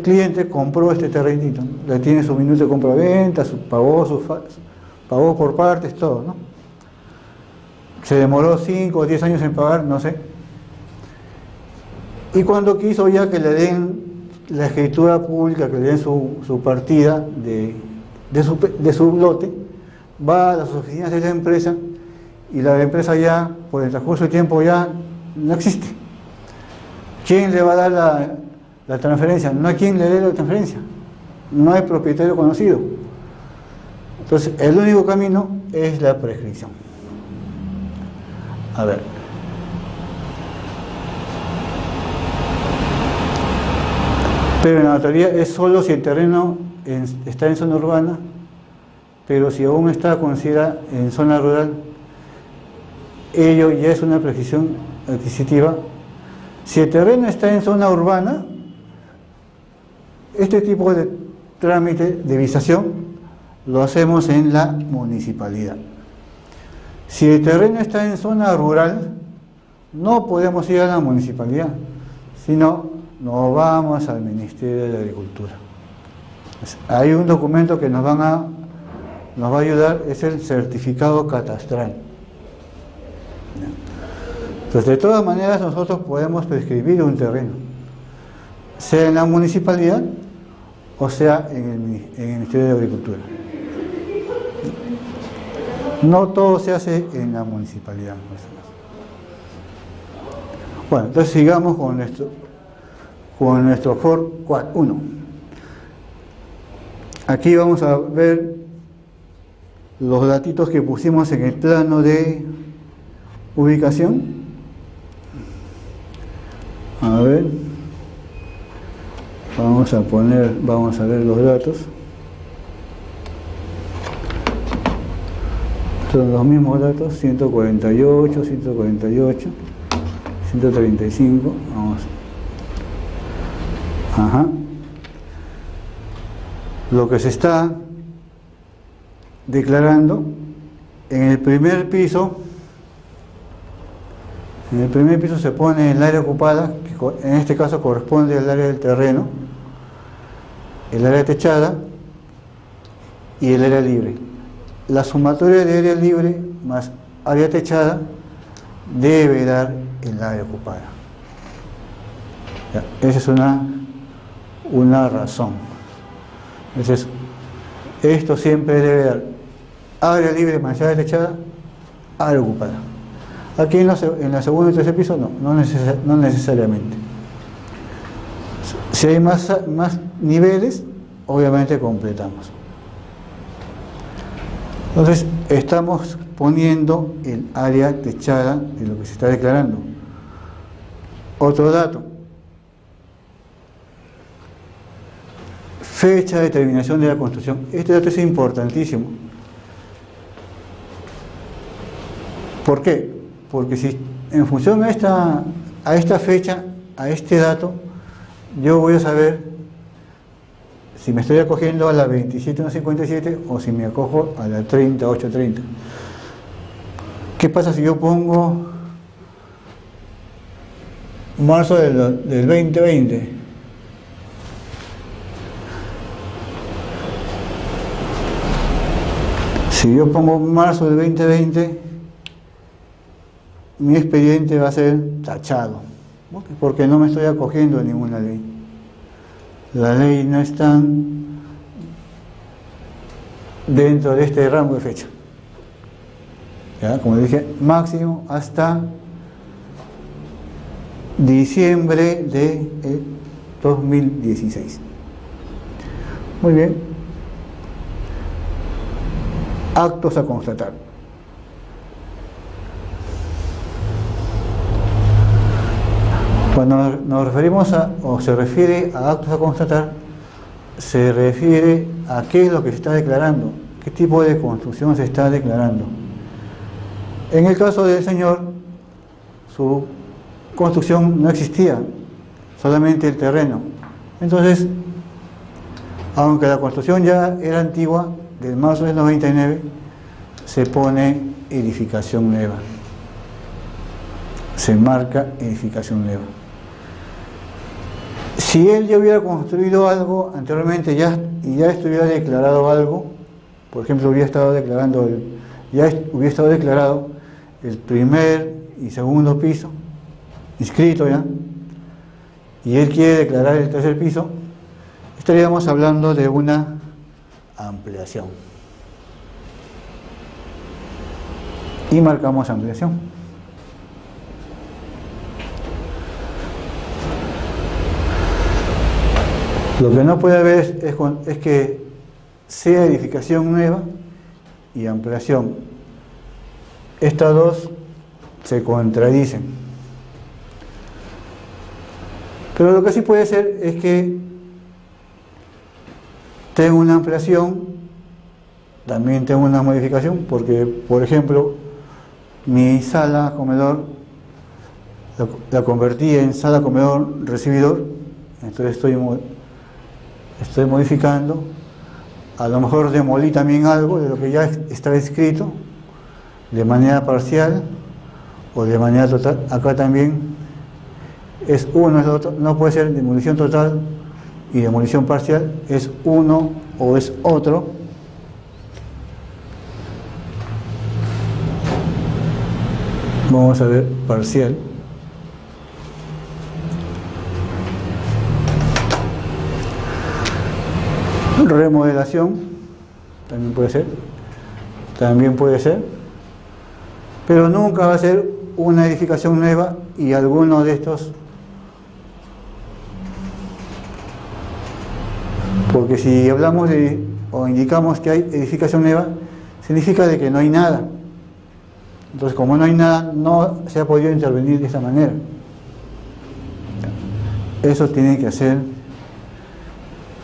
cliente compró este terrenito, le tiene su minuto de compra-venta, pagó por partes, todo, ¿no? Se demoró 5 o 10 años en pagar, no sé. Y cuando quiso ya que le den la escritura pública, que le den su partida de su lote, va a las oficinas de la empresa y la empresa ya, por el transcurso del tiempo, ya no existe. ¿Quién le va a dar la transferencia? No hay quien le dé la transferencia. No hay propietario conocido. Entonces, el único camino es la prescripción. A ver. Pero en la notaría es solo si el terreno está en zona urbana, pero si aún está considerado en zona rural, ello ya es una prescripción adquisitiva. Si el terreno está en zona urbana, este tipo de trámite de visación lo hacemos en la municipalidad. Si el terreno está en zona rural, no podemos ir a la municipalidad, sino nos vamos al Ministerio de Agricultura. Hay un documento que nos va a ayudar, es el certificado catastral. Entonces, de todas maneras, nosotros podemos prescribir un terreno, sea en la municipalidad o sea en el Ministerio de Agricultura. No todo se hace en la municipalidad. Bueno, entonces sigamos con nuestro FOR 1. Aquí vamos a ver los datitos que pusimos en el plano de ubicación. A ver, vamos a ver los datos. Son los mismos datos, 148, 148, 135, vamos. Ajá. Lo que se está declarando en el primer piso se pone el área ocupada, que en este caso corresponde al área del terreno, el área techada y el área libre. la sumatoria de área libre más área techada debe dar el área ocupada. Ya, esa es una razón. Entonces, esto siempre debe dar área libre más área techada, área ocupada. Aquí en la segunda y tercer piso no necesariamente. Si hay más niveles, obviamente completamos. Entonces, estamos poniendo el área techada de lo que se está declarando. Otro dato. Fecha de terminación de la construcción. Este dato es importantísimo. ¿Por qué? Porque si en función a esta fecha, a este dato, yo voy a saber si me estoy acogiendo a la 27157 o si me acojo a la 30830. ¿Qué pasa si yo pongo marzo del 2020? Si yo pongo marzo del 2020, mi expediente va a ser tachado, porque no me estoy acogiendo a ninguna ley. La ley no está dentro de este rango de fecha. ¿Ya? Como dije, máximo hasta diciembre de 2016. Muy bien. Actos a constatar. Cuando nos referimos o se refiere a actos a constatar, se refiere a qué es lo que se está declarando, qué tipo de construcción se está declarando. En el caso del señor, su construcción no existía, solamente el terreno. Entonces, aunque la construcción ya era antigua, del marzo del 99, se pone edificación nueva. Se marca edificación nueva. Si él ya hubiera construido algo anteriormente y ya estuviera declarado algo, por ejemplo, hubiera estado declarado el primer y segundo piso, inscrito ya, y él quiere declarar el tercer piso, estaríamos hablando de una ampliación. Y marcamos ampliación. Lo que no puede haber es que sea edificación nueva y ampliación. Estas dos se contradicen. Pero lo que sí puede ser es que tengo una ampliación, también tengo una modificación, porque, por ejemplo, mi sala comedor la convertí en sala comedor recibidor, entonces estoy modificando, a lo mejor demolí también algo de lo que ya estaba escrito, de manera parcial o de manera total. Acá también es uno, es otro, no puede ser demolición total y demolición parcial, es uno o es otro. Vamos a ver parcial. Remodelación, también puede ser, pero nunca va a ser una edificación nueva y alguno de estos, porque si hablamos o indicamos que hay edificación nueva, significa de que no hay nada. Entonces, como no hay nada, no se ha podido intervenir de esta manera. Eso tiene que hacer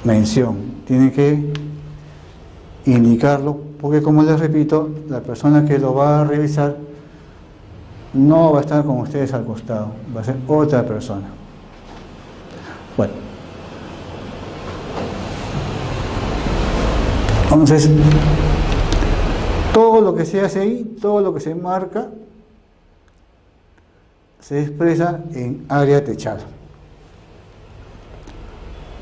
mención, tiene que indicarlo, porque como les repito, la persona que lo va a revisar no va a estar con ustedes al costado, va a ser otra persona. Bueno, entonces, todo lo que se hace ahí, todo lo que se marca, se expresa en área techada.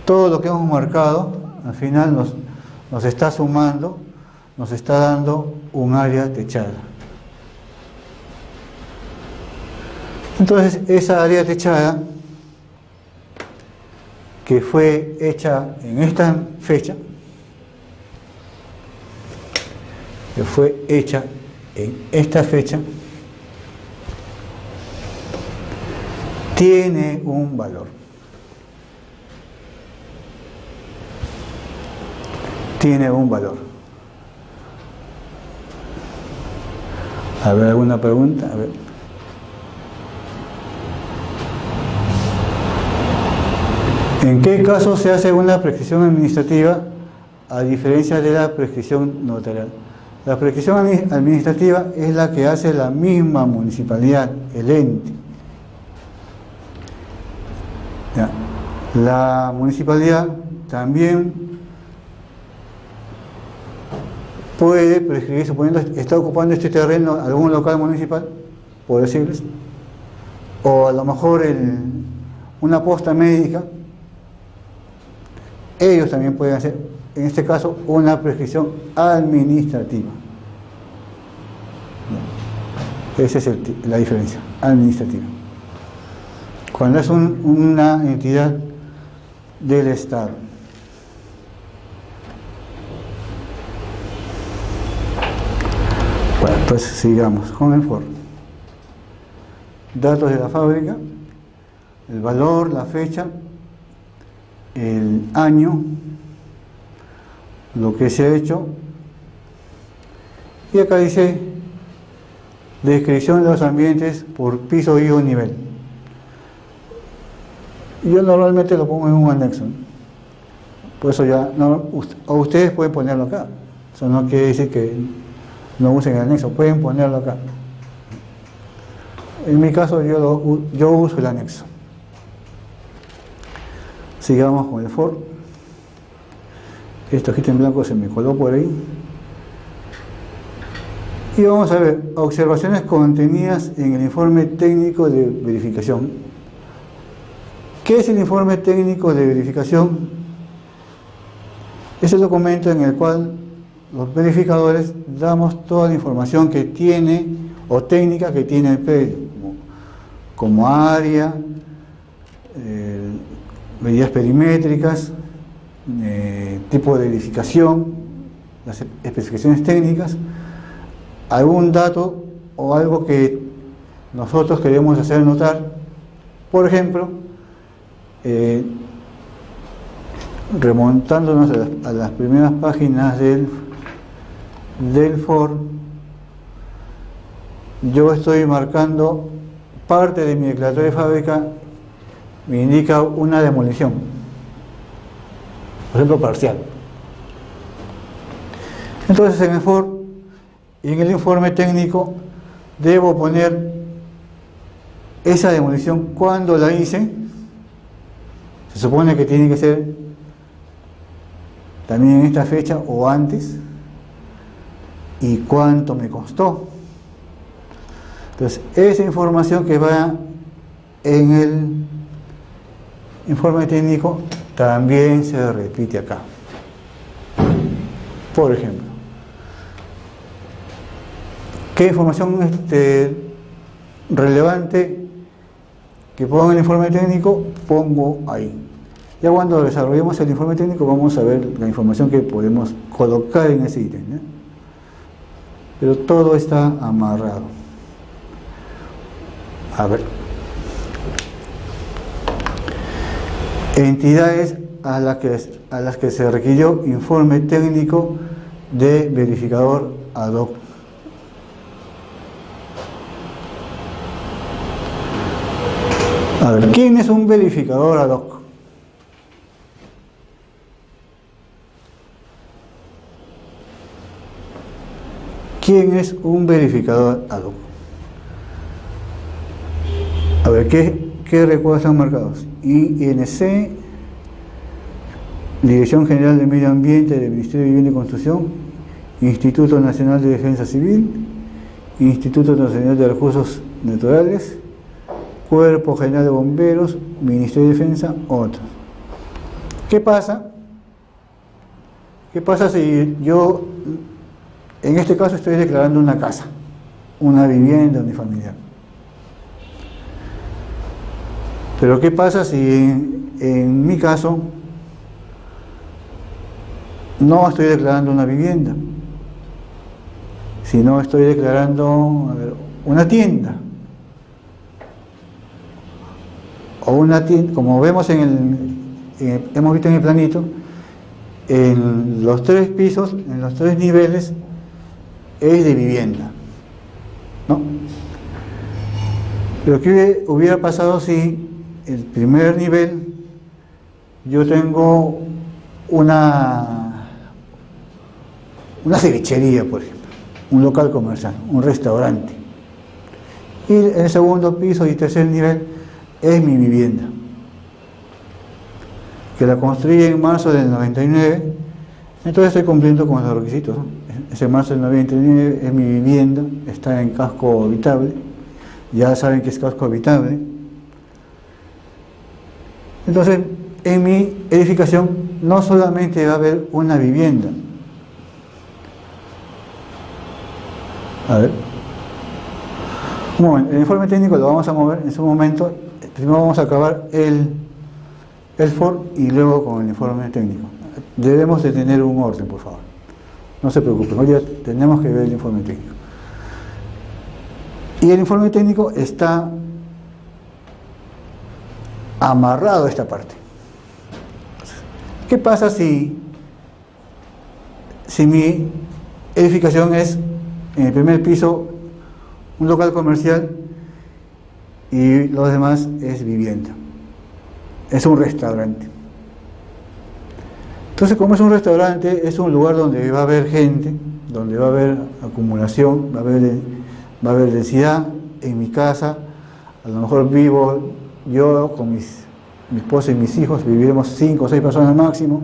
Todo lo que hemos marcado, al final nos está sumando nos está dando un área techada. Entonces, esa área techada, que fue hecha en esta fecha, tiene un valor. Tiene un valor. A ver, ¿alguna pregunta? A ver. ¿En qué caso se hace una prescripción administrativa a diferencia de la prescripción notarial? La prescripción administrativa es la que hace la misma municipalidad, el ente. Ya. La municipalidad también puede prescribir, suponiendo que está ocupando este terreno algún local municipal, por decirles, o a lo mejor una posta médica. Ellos también pueden hacer, en este caso, una prescripción administrativa. Esa es la diferencia, administrativa. Cuando es una entidad del Estado. Bueno, pues sigamos con el FOR. Datos de la fábrica, el valor, la fecha, el año, lo que se ha hecho, y acá dice descripción de los ambientes por piso y o nivel. Yo normalmente lo pongo en un anexo, ¿no? Por eso ya, o ustedes pueden ponerlo acá, eso no quiere decir que no usen el anexo, pueden ponerlo acá. En mi caso yo uso el anexo. Sigamos con el FOR. Esta hojita en blanco se me coló por ahí. Y vamos a ver observaciones contenidas en el informe técnico de verificación. ¿Qué es el informe técnico de verificación? Es el documento en el cual los verificadores damos toda la información que tiene o técnica que tiene el predio, como área, medidas perimétricas, tipo de edificación, las especificaciones técnicas, algún dato o algo que nosotros queremos hacer notar. Por ejemplo, remontándonos a las primeras páginas del FOR, yo estoy marcando parte de mi declaratoria de fábrica, me indica una demolición, por ejemplo parcial. Entonces en el FOR y en el informe técnico debo poner esa demolición, cuándo la hice. Se supone que tiene que ser también en esta fecha o antes, y cuánto me costó. Entonces esa información que va en el informe técnico también se repite acá. Por ejemplo, ¿qué información relevante que pongo en el informe técnico? Pongo ahí. Ya cuando desarrollemos el informe técnico vamos a ver la información que podemos colocar en ese ítem, ¿no? Pero todo está amarrado. A ver. Entidades a las que se requirió informe técnico de verificador ad hoc. A ver, ¿quién es un verificador ad hoc? ¿Quién es un verificador ad hoc? A ver, ¿qué recuerdos están marcados? INC, Dirección General de Medio Ambiente del Ministerio de Vivienda y Construcción, Instituto Nacional de Defensa Civil, Instituto Nacional de Recursos Naturales, Cuerpo General de Bomberos, Ministerio de Defensa, otros. ¿Qué pasa? ¿Qué pasa si yo En este caso estoy declarando una casa, una vivienda unifamiliar. Pero ¿qué pasa si en mi caso no estoy declarando una vivienda, sino estoy declarando, a ver, una tienda? O una tienda, como vemos hemos visto en el planito, en los 3 pisos, en los 3 niveles, es de vivienda, ¿no? Pero ¿qué hubiera pasado si el primer nivel yo tengo una cevichería, por ejemplo, un local comercial, un restaurante, y el segundo piso y tercer nivel es mi vivienda, que la construí en marzo del 99, entonces estoy cumpliendo con los requisitos, ¿no? Ese marzo del 99 es mi vivienda, está en casco habitable, ya saben que es casco habitable. Entonces, en mi edificación no solamente va a haber una vivienda. A ver. Un momento, el informe técnico lo vamos a mover en su momento. Primero vamos a acabar el FOR y luego con el informe técnico. Debemos de tener un orden, por favor. No se preocupen, hoy ya tenemos que ver el informe técnico. Y el informe técnico está amarrado a esta parte. ¿Qué pasa si mi edificación es en el primer piso un local comercial y los demás es vivienda? Es un restaurante. Entonces, como es un restaurante, es un lugar donde va a haber gente, donde va a haber acumulación, va a haber densidad. En mi casa, a lo mejor vivo yo con mi esposa y mis hijos, viviremos 5 o 6 personas máximo,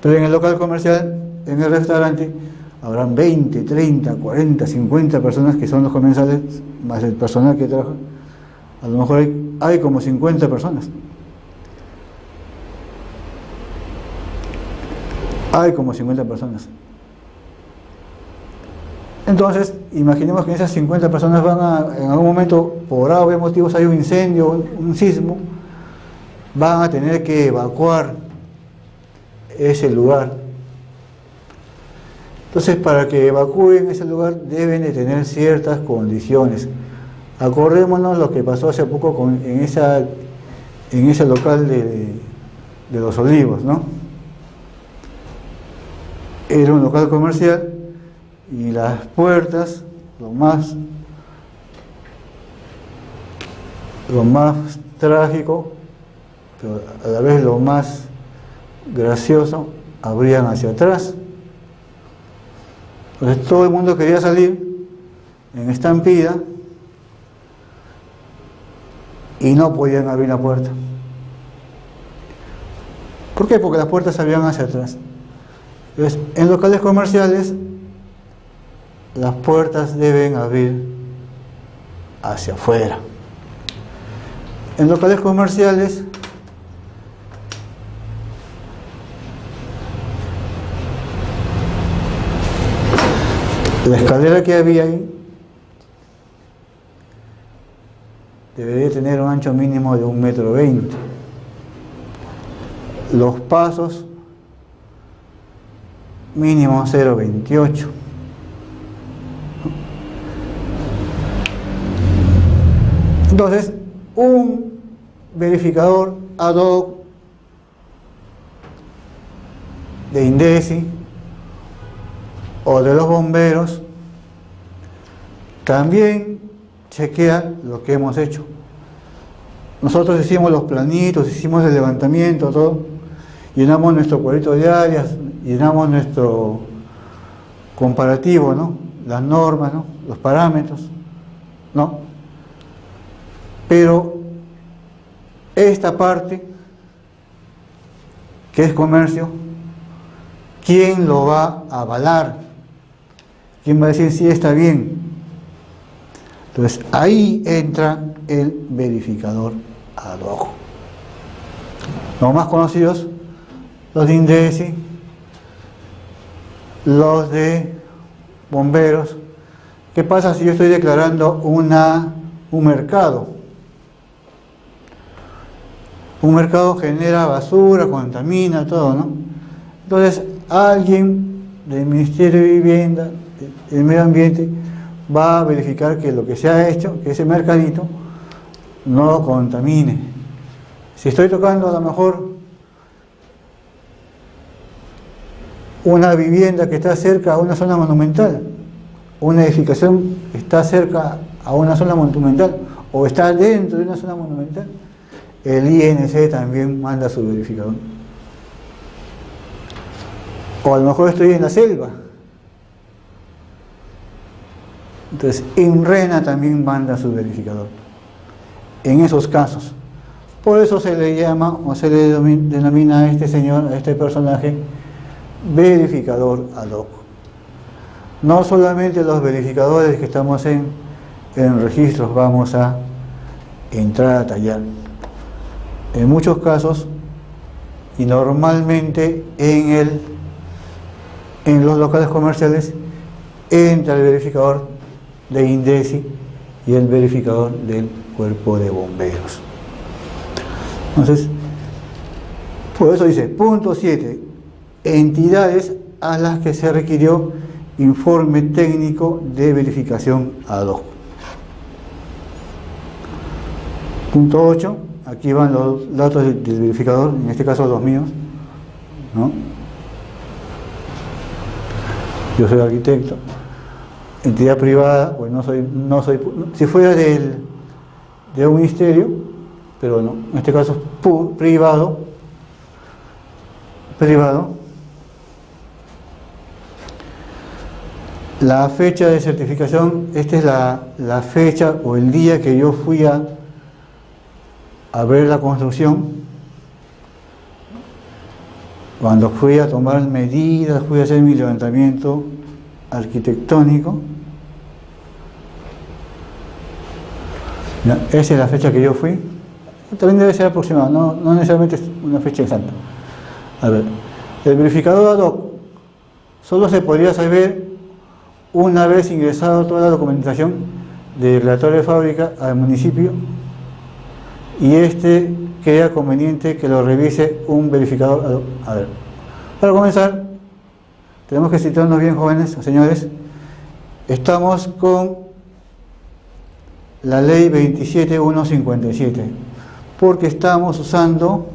pero en el local comercial, en el restaurante, habrán 20, 30, 40, 50 personas que son los comensales, más el personal que trabaja. A lo mejor hay como 50 personas. Hay como 50 personas. Entonces, imaginemos que esas 50 personas en algún momento, por A o B motivos, hay un incendio, un sismo, van a tener que evacuar ese lugar. Entonces, para que evacúen ese lugar, deben de tener ciertas condiciones. Acordémonos lo que pasó hace poco en ese local de Los Olivos, ¿no? Era un local comercial y las puertas, lo más trágico, pero a la vez lo más gracioso, abrían hacia atrás. Entonces todo el mundo quería salir en estampida y no podían abrir la puerta. ¿Por qué? Porque las puertas se abrían hacia atrás. Entonces, en locales comerciales, las puertas deben abrir hacia afuera. En locales comerciales, la escalera que había ahí debería tener un ancho mínimo de 1,20 m. Los pasos mínimo 0,28. Entonces, un verificador ad hoc de INDECI o de los bomberos también chequea lo que hemos hecho. Nosotros hicimos los planitos, hicimos el levantamiento, todo, llenamos nuestro cuadrito de áreas, llenamos nuestro comparativo, ¿no? Las normas, ¿no? Los parámetros, ¿no? Pero esta parte, que es comercio, ¿quién lo va a avalar? ¿Quién va a decir si está bien? Entonces ahí entra el verificador ad hoc. Los más conocidos, los de INDECI, los de bomberos. ¿Qué pasa si yo estoy declarando un mercado? Un mercado genera basura, contamina, todo, ¿no? Entonces, alguien del Ministerio de Vivienda, del Medio Ambiente, va a verificar que lo que se ha hecho, que ese mercadito, no contamine. Si estoy tocando a lo mejor una vivienda que está cerca a una zona monumental, una edificación que está cerca a una zona monumental o está dentro de una zona monumental, el INC también manda su verificador. O a lo mejor estoy en la selva, entonces INRENA también manda su verificador en esos casos. Por eso se le llama o se le denomina a este señor, a este personaje, verificador ad hoc. No solamente los verificadores que estamos en registros vamos a entrar a tallar. En muchos casos, y normalmente en los locales comerciales, entra el verificador de INDECI y el verificador del Cuerpo de Bomberos. Entonces, por eso dice, punto 7, entidades a las que se requirió informe técnico de verificación ad hoc. Punto 8, aquí van los datos del verificador, en este caso los míos, ¿no? Yo soy arquitecto. Entidad privada, pues no soy, si fuera de un ministerio, pero no, en este caso es privado. La fecha de certificación, esta es la fecha o el día que yo fui a ver la construcción, cuando fui a tomar medidas, fui a hacer mi levantamiento arquitectónico. Ya, esa es la fecha que yo fui. También debe ser aproximada, no necesariamente es una fecha exacta. A ver, el verificador ad hoc solo se podría saber una vez ingresado toda la documentación del declaratorio de fábrica al municipio y crea conveniente que lo revise un verificador ad hoc. A ver, para comenzar, tenemos que situarnos bien, jóvenes, señores. Estamos con la ley 27157, porque estamos usando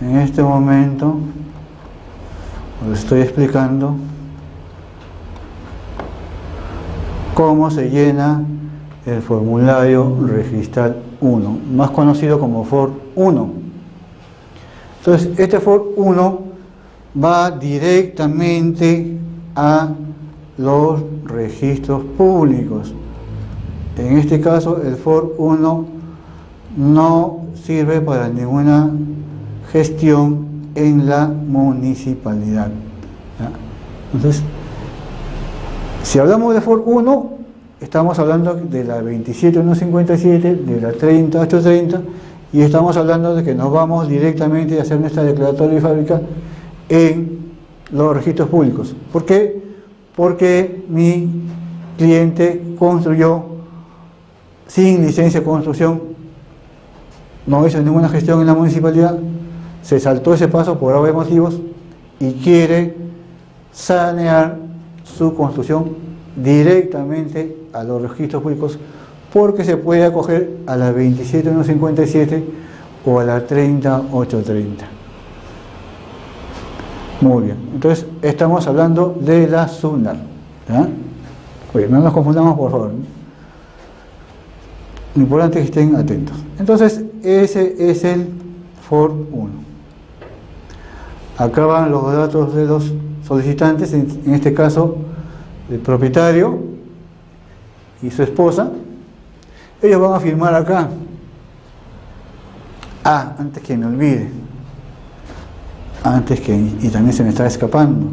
en este momento, os estoy explicando cómo se llena el formulario registral 1, más conocido como FOR 1. Entonces, este FOR 1 va directamente a los registros públicos. En este caso, el FOR 1 no sirve para ninguna gestión en la municipalidad. ¿Ya? Entonces, si hablamos de FOR 1, estamos hablando de la 27157, de la 30830, y estamos hablando de que nos vamos directamente a hacer nuestra declaratoria de fábrica en los registros públicos. ¿Por qué? Porque mi cliente construyó sin licencia de construcción, no hizo ninguna gestión en la municipalidad, se saltó ese paso por varios motivos y quiere sanear su construcción directamente a los registros públicos, porque se puede acoger a la 27157 o a la 30830. Muy bien, entonces estamos hablando de la SUNAR. Oye, no nos confundamos, por favor. Lo importante es que estén atentos. Entonces, ese es el FOR 1. Acá van los datos de los solicitantes, en este caso el propietario y su esposa. Ellos van a firmar acá. Antes que me olvide, y también se me está escapando,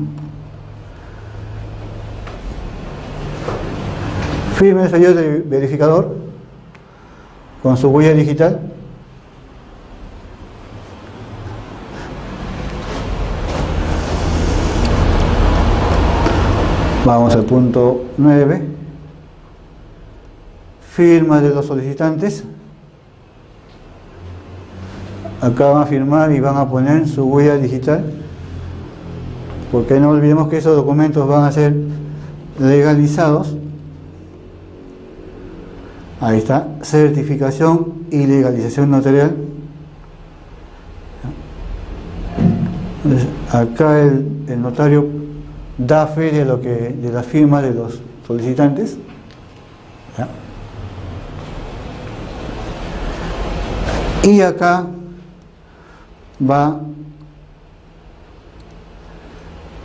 firme el sello de verificador con su huella digital. Vamos al punto 9. Firma de los solicitantes. Acá van a firmar y van a poner su huella digital, porque no olvidemos que esos documentos van a ser legalizados. Ahí está, certificación y legalización notarial. Entonces, acá el notario da fe de la firma de los solicitantes. ¿Ya? Y acá va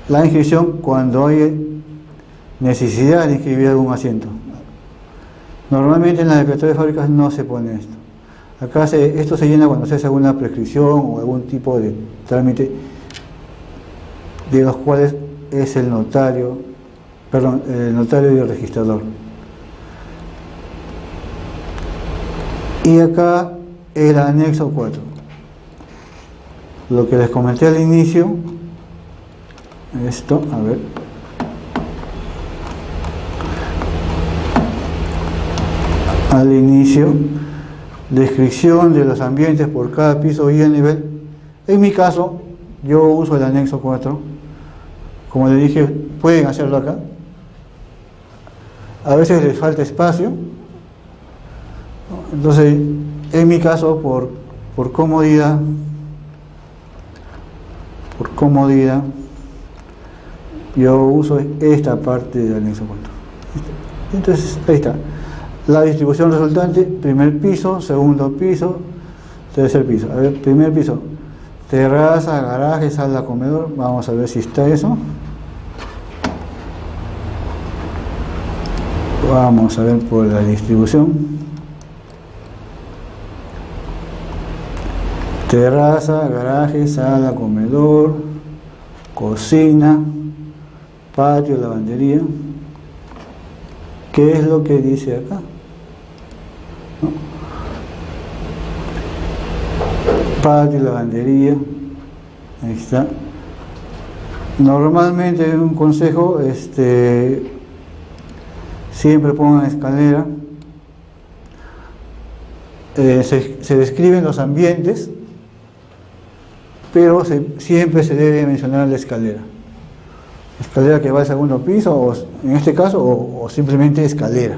la inscripción cuando hay necesidad de inscribir algún asiento. Normalmente en la declaratoria de fábricas no se pone esto. Acá esto se llena cuando se hace alguna prescripción o algún tipo de trámite de los cuales es el notario y el registrador. Y acá el anexo 4. Lo que les comenté al inicio, esto, a ver. Al inicio, descripción de los ambientes por cada piso y el nivel. En mi caso, yo uso el anexo 4. Como les dije, pueden hacerlo acá. A veces les falta espacio. Entonces, en mi caso, por comodidad, yo uso esta parte del anexo 4. Entonces, ahí está. La distribución resultante: primer piso, segundo piso, tercer piso. A ver, primer piso, terraza, garaje, sala, comedor. Vamos a ver si está eso. Vamos a ver por la distribución. Terraza, garaje, sala, comedor, cocina, patio, lavandería. ¿Qué es lo que dice acá? ¿No? Patio, lavandería. Ahí está. Normalmente en un consejo siempre pongan escalera. Se describen los ambientes, pero siempre se debe mencionar la escalera. Escalera que va al segundo piso, o en este caso, o simplemente escalera.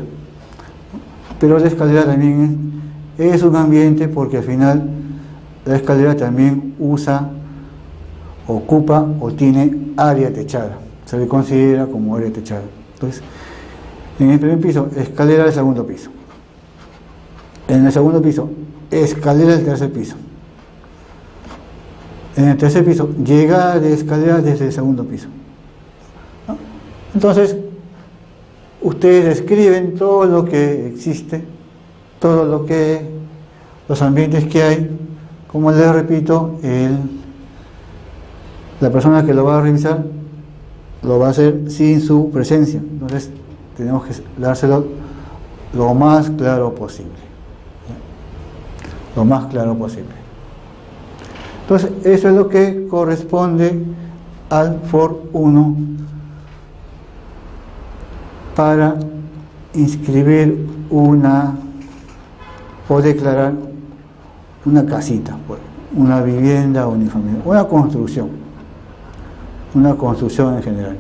Pero la escalera también es un ambiente, porque al final la escalera también ocupa o tiene área techada. Se le considera como área techada. Entonces, en el primer piso, escalera del segundo piso. En el segundo piso, escalera del tercer piso. En el tercer piso, llegada de escalera desde el segundo piso. ¿No? Entonces, ustedes describen todo lo que existe, los ambientes que hay. Como les repito, la persona que lo va a revisar lo va a hacer sin su presencia. Entonces, tenemos que dárselo lo más claro posible. Lo más claro posible. Entonces, eso es lo que corresponde al FOR 1 para inscribir o declarar una casita, una vivienda unifamiliar, una construcción en general.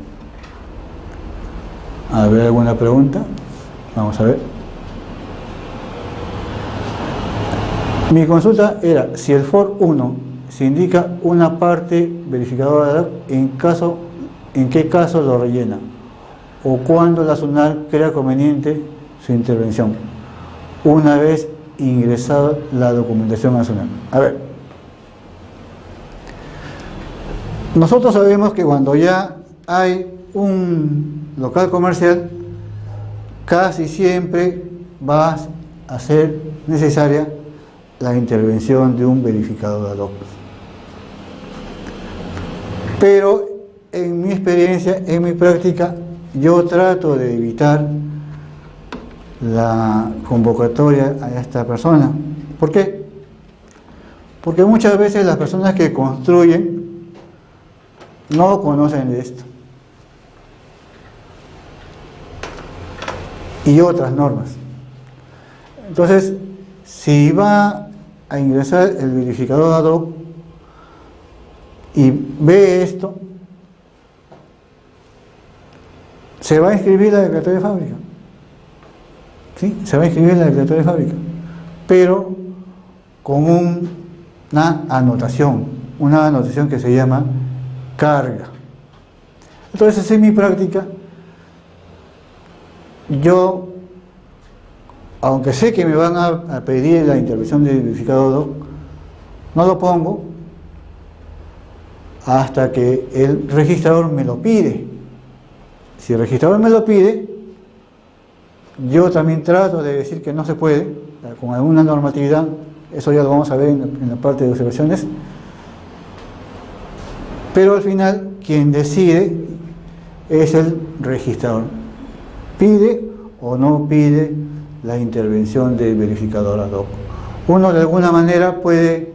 A ver, ¿alguna pregunta? Vamos a ver. Mi consulta era si el FOR 1 se indica una parte verificadora, ¿en qué caso lo rellena? O cuándo la SUNAT crea conveniente su intervención, una vez ingresada la documentación a SUNAT. A ver, nosotros sabemos que cuando ya hay un local comercial, casi siempre va a ser necesaria la intervención de un verificador ad hoc. Pero en mi experiencia, en mi práctica, yo trato de evitar la convocatoria a esta persona. ¿Por qué? Porque muchas veces las personas que construyen no conocen de esto. y otras normas. Entonces, si va a ingresar el verificador ad hoc y ve esto, se va a inscribir la declaratoria de fábrica. ¿Sí? Se va a inscribir la declaratoria de fábrica, pero con una anotación que se llama carga. Entonces, en mi práctica, yo, aunque sé que me van a pedir la intervención del verificador ad hoc, no lo pongo hasta que el registrador me lo pide. Si el registrador me lo pide, yo también trato de decir que no se puede, con alguna normatividad. Eso ya lo vamos a ver en la parte de observaciones, pero al final quien decide es el registrador. Pide o no pide la intervención del verificador ad hoc. Uno de alguna manera puede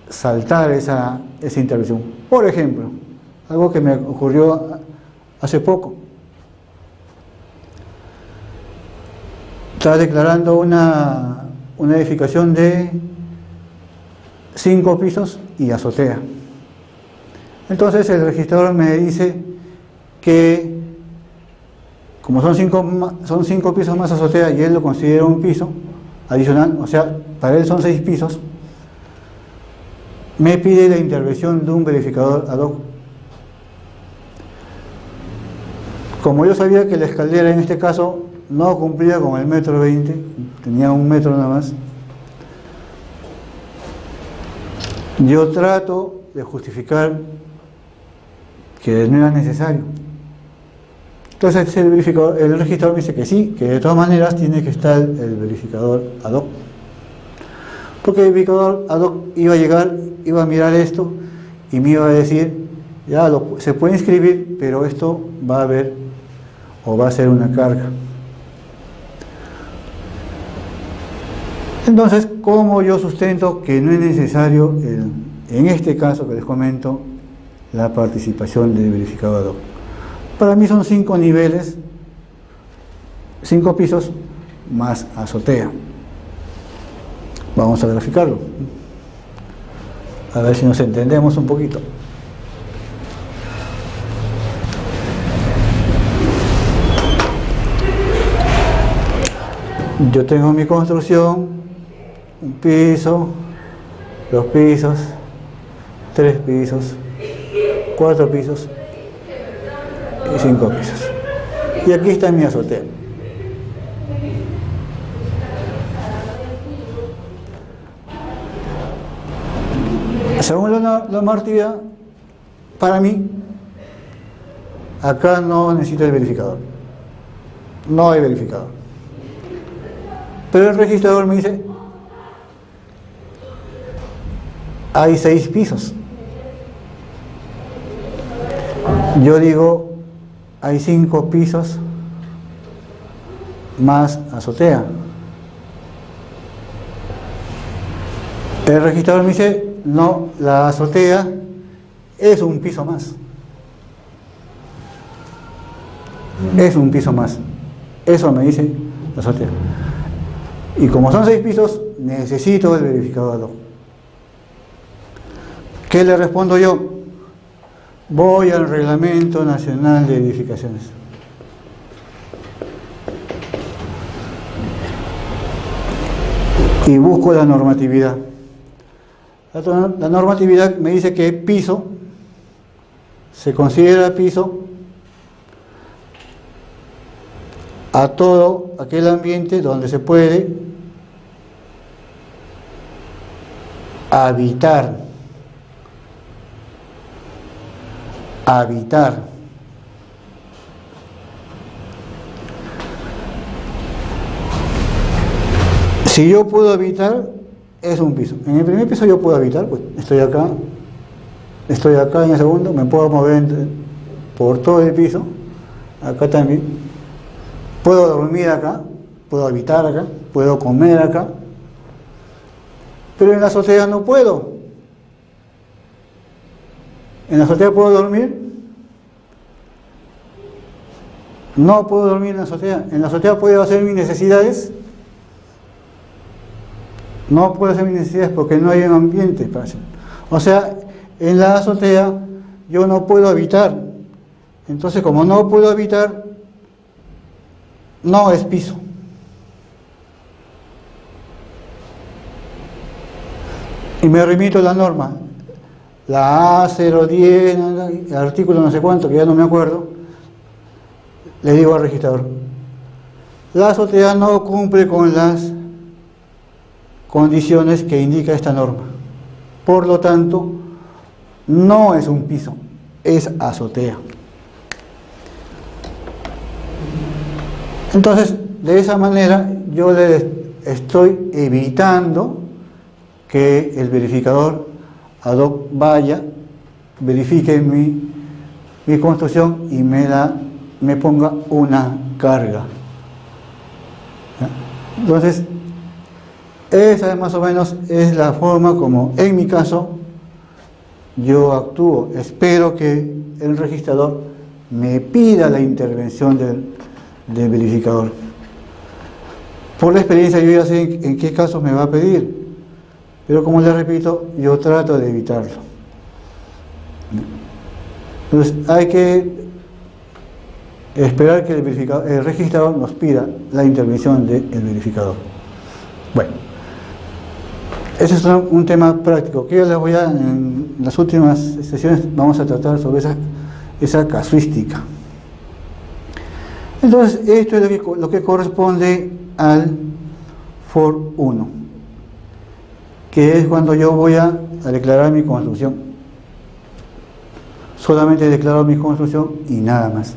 saltar esa intervención. Por ejemplo, algo que me ocurrió hace poco. Estaba declarando una edificación de 5 pisos y azotea. Entonces el registrador me dice que como son 5 pisos más azotea y él lo considera un piso adicional, o sea, para él son 6 pisos, me pide la intervención de un verificador ad hoc. Como yo sabía que la escalera en este caso no cumplía con el 1,20 m, tenía 1 metro nada más, yo trato de justificar que no era necesario. Entonces el registrador me dice que sí, que de todas maneras tiene que estar el verificador ad hoc, porque el verificador ad hoc iba a llegar, iba a mirar esto y me iba a decir, ya se puede inscribir, pero esto va a haber o va a ser una carga. Entonces, ¿cómo yo sustento que no es necesario, en este caso que les comento, la participación del verificador ad hoc? Para mí son 5 niveles, 5 pisos más azotea. Vamos a graficarlo, a ver si nos entendemos un poquito. Yo tengo mi construcción, 1 piso, 2 pisos, 3 pisos, 4 pisos y 5 pisos. Y aquí está mi azotea. Según la normatividad, para mí, acá no necesito el verificador. No hay verificador. Pero el registrador me dice, hay 6 pisos. Yo digo, hay 5 pisos más azotea. El registrador me dice, no, la azotea es 1 piso más. Es 1 piso más. Eso me dice la azotea. Y como son 6 pisos, necesito el verificador ad hoc. ¿Qué le respondo yo? Voy al Reglamento Nacional de Edificaciones. Y busco la normatividad. La normatividad me dice que piso se considera piso a todo aquel ambiente donde se puede habitar. Si yo puedo habitar, es 1 piso. En el primer piso yo puedo habitar, pues estoy acá en el segundo, me puedo mover por todo el piso, acá también. Puedo dormir acá, puedo habitar acá, puedo comer acá, pero en la azotea no puedo. ¿En la azotea puedo dormir? No puedo dormir en la azotea. En la azotea puedo hacer mis necesidades. No puedo hacer mis necesidades porque no hay un ambiente para hacer. O sea, en la azotea yo no puedo habitar. Entonces, como no puedo habitar, no es piso. Y me remito a la norma, la A010, el artículo no sé cuánto, que ya no me acuerdo. Le digo al registrador, la azotea no cumple con las condiciones que indica esta norma. Por lo tanto, no es un piso, es azotea. Entonces, de esa manera, yo le estoy evitando que el verificador ad hoc vaya, verifique mi construcción y me ponga una carga. Entonces, esa más o menos es la forma como en mi caso yo actúo. Espero que el registrador me pida la intervención del verificador. Por la experiencia yo ya sé en qué casos me va a pedir, pero como les repito, yo trato de evitarlo. Entonces hay que esperar que el registrador nos pida la intervención del verificador. Bueno, ese es un tema práctico que yo les voy en las últimas sesiones vamos a tratar sobre esa casuística. Entonces, esto es lo que corresponde al for 1, que es cuando yo voy a declarar mi construcción. Solamente declaro mi construcción y nada más.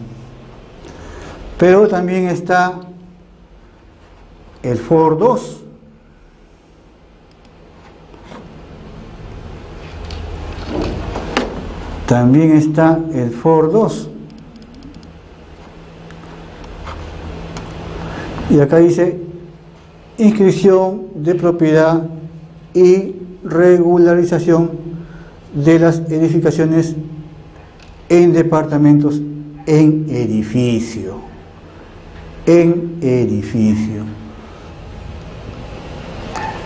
Pero también está el for 2. También está el for 2. Y acá dice inscripción de propiedad y regularización de las edificaciones en departamentos en edificio. En edificio.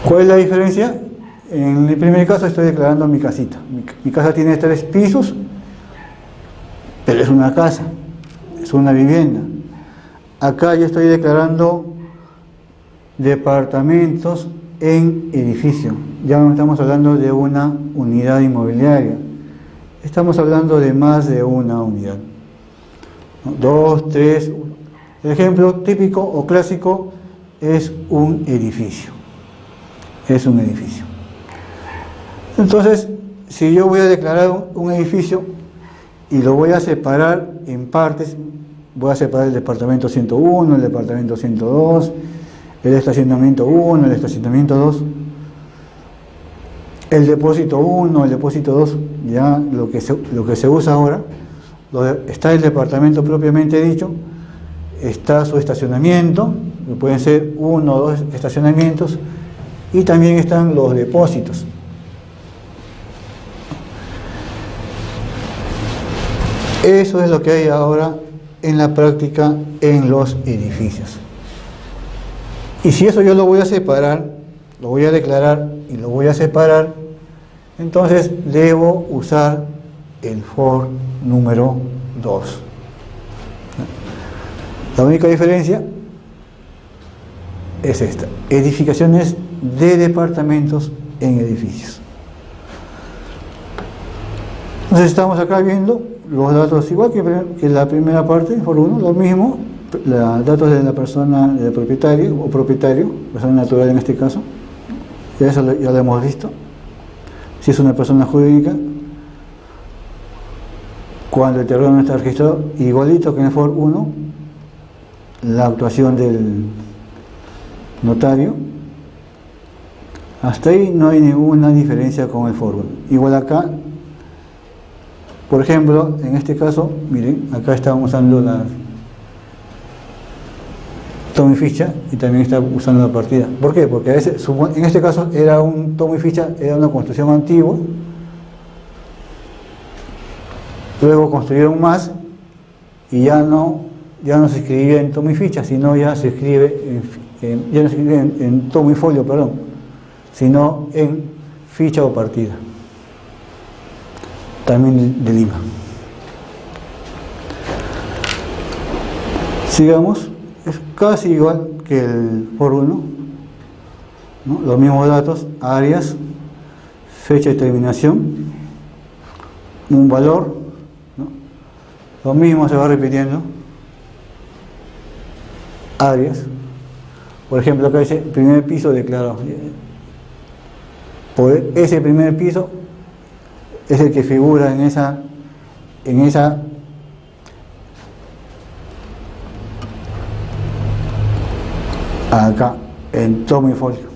¿Cuál es la diferencia? En el primer caso estoy declarando mi casita. Mi casa tiene 3 pisos, pero es una casa, es una vivienda. Acá yo estoy declarando departamentos en edificio. Ya no estamos hablando de una unidad inmobiliaria. Estamos hablando de más de una unidad. 2, 3. El ejemplo típico o clásico es un edificio. Es un edificio. Entonces, si yo voy a declarar un edificio y lo voy a separar en partes, voy a separar el departamento 101, el departamento 102, el estacionamiento 1, el estacionamiento 2, el depósito 1, el depósito 2, ya lo que se usa ahora, está el departamento propiamente dicho, está su estacionamiento, que pueden ser 1 o 2 estacionamientos, y también están los depósitos. Eso es lo que hay ahora en la práctica en los edificios. Y si eso yo lo voy a separar, lo voy a declarar y lo voy a separar, entonces debo usar el for número 2. La única diferencia es esta: edificaciones de departamentos en edificios. Entonces estamos acá viendo los datos igual que la primera parte, for 1, lo mismo, los datos de la persona, del propietario o propietario, persona natural en este caso, ya eso ya lo hemos visto. Si es una persona jurídica, cuando el terreno no está registrado, igualito que en el for 1, la actuación del notario. Hasta ahí no hay ninguna diferencia con el for 1. Igual acá, por ejemplo, en este caso, miren, acá estamos usando la tomo y ficha y también está usando la partida. ¿Por qué? Porque a veces, en este caso era un tomo y ficha, era una construcción antigua, luego construyeron más y ya no ya no se escribía en tomo y ficha, sino ya se escribe ya no se escribe en tomo y folio, perdón, sino en ficha o partida, también de Lima. Sigamos, es casi igual que el FOR 1, ¿no? Los mismos datos, áreas, fecha de terminación, un valor, ¿no? Lo mismo se va repitiendo, áreas, por ejemplo acá dice primer piso declarado, por ese primer piso es el que figura en esa acá en tomo y folio.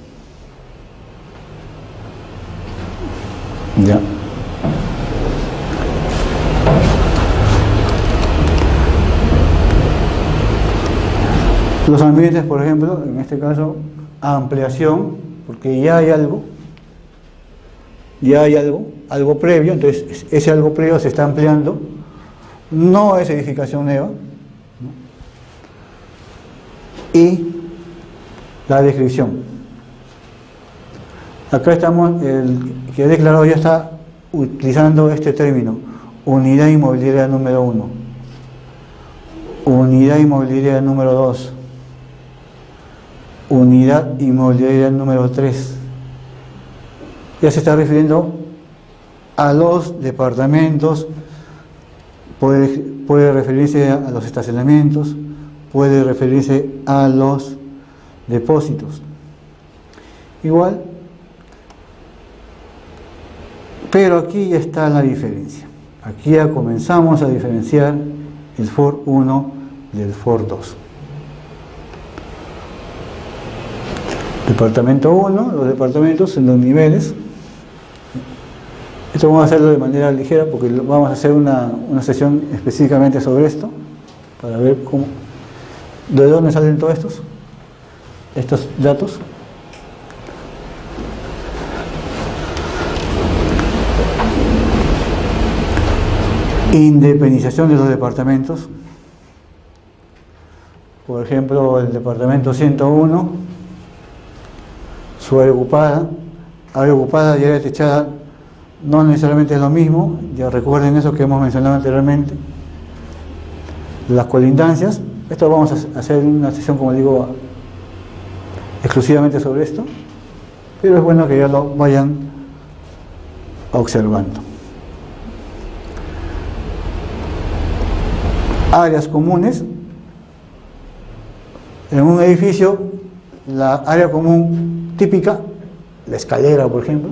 Ya. Los ambientes, por ejemplo, en este caso, ampliación, porque ya hay algo previo, entonces ese algo previo se está ampliando, no es edificación nueva, ¿no? Y la descripción. Acá estamos, el que he declarado ya está utilizando este término, unidad inmobiliaria número 1, unidad inmobiliaria número 2, unidad inmobiliaria número 3. Ya se está refiriendo a los departamentos, puede referirse a los estacionamientos, puede referirse a los depósitos. Igual, pero aquí ya está la diferencia. Aquí ya comenzamos a diferenciar el FOR 1 del FOR 2. Departamento 1, los departamentos en los niveles. Esto vamos a hacerlo de manera ligera porque vamos a hacer una sesión específicamente sobre esto, para ver cómo, de dónde salen todos estos datos. Independización de los departamentos. Por ejemplo, el departamento 101, su área ocupada y área techada no necesariamente es lo mismo, ya recuerden eso que hemos mencionado anteriormente. Las colindancias, esto vamos a hacer una sesión, como digo, exclusivamente sobre esto, pero es bueno que ya lo vayan observando. Áreas comunes. En un edificio, la área común típica, la escalera, por ejemplo,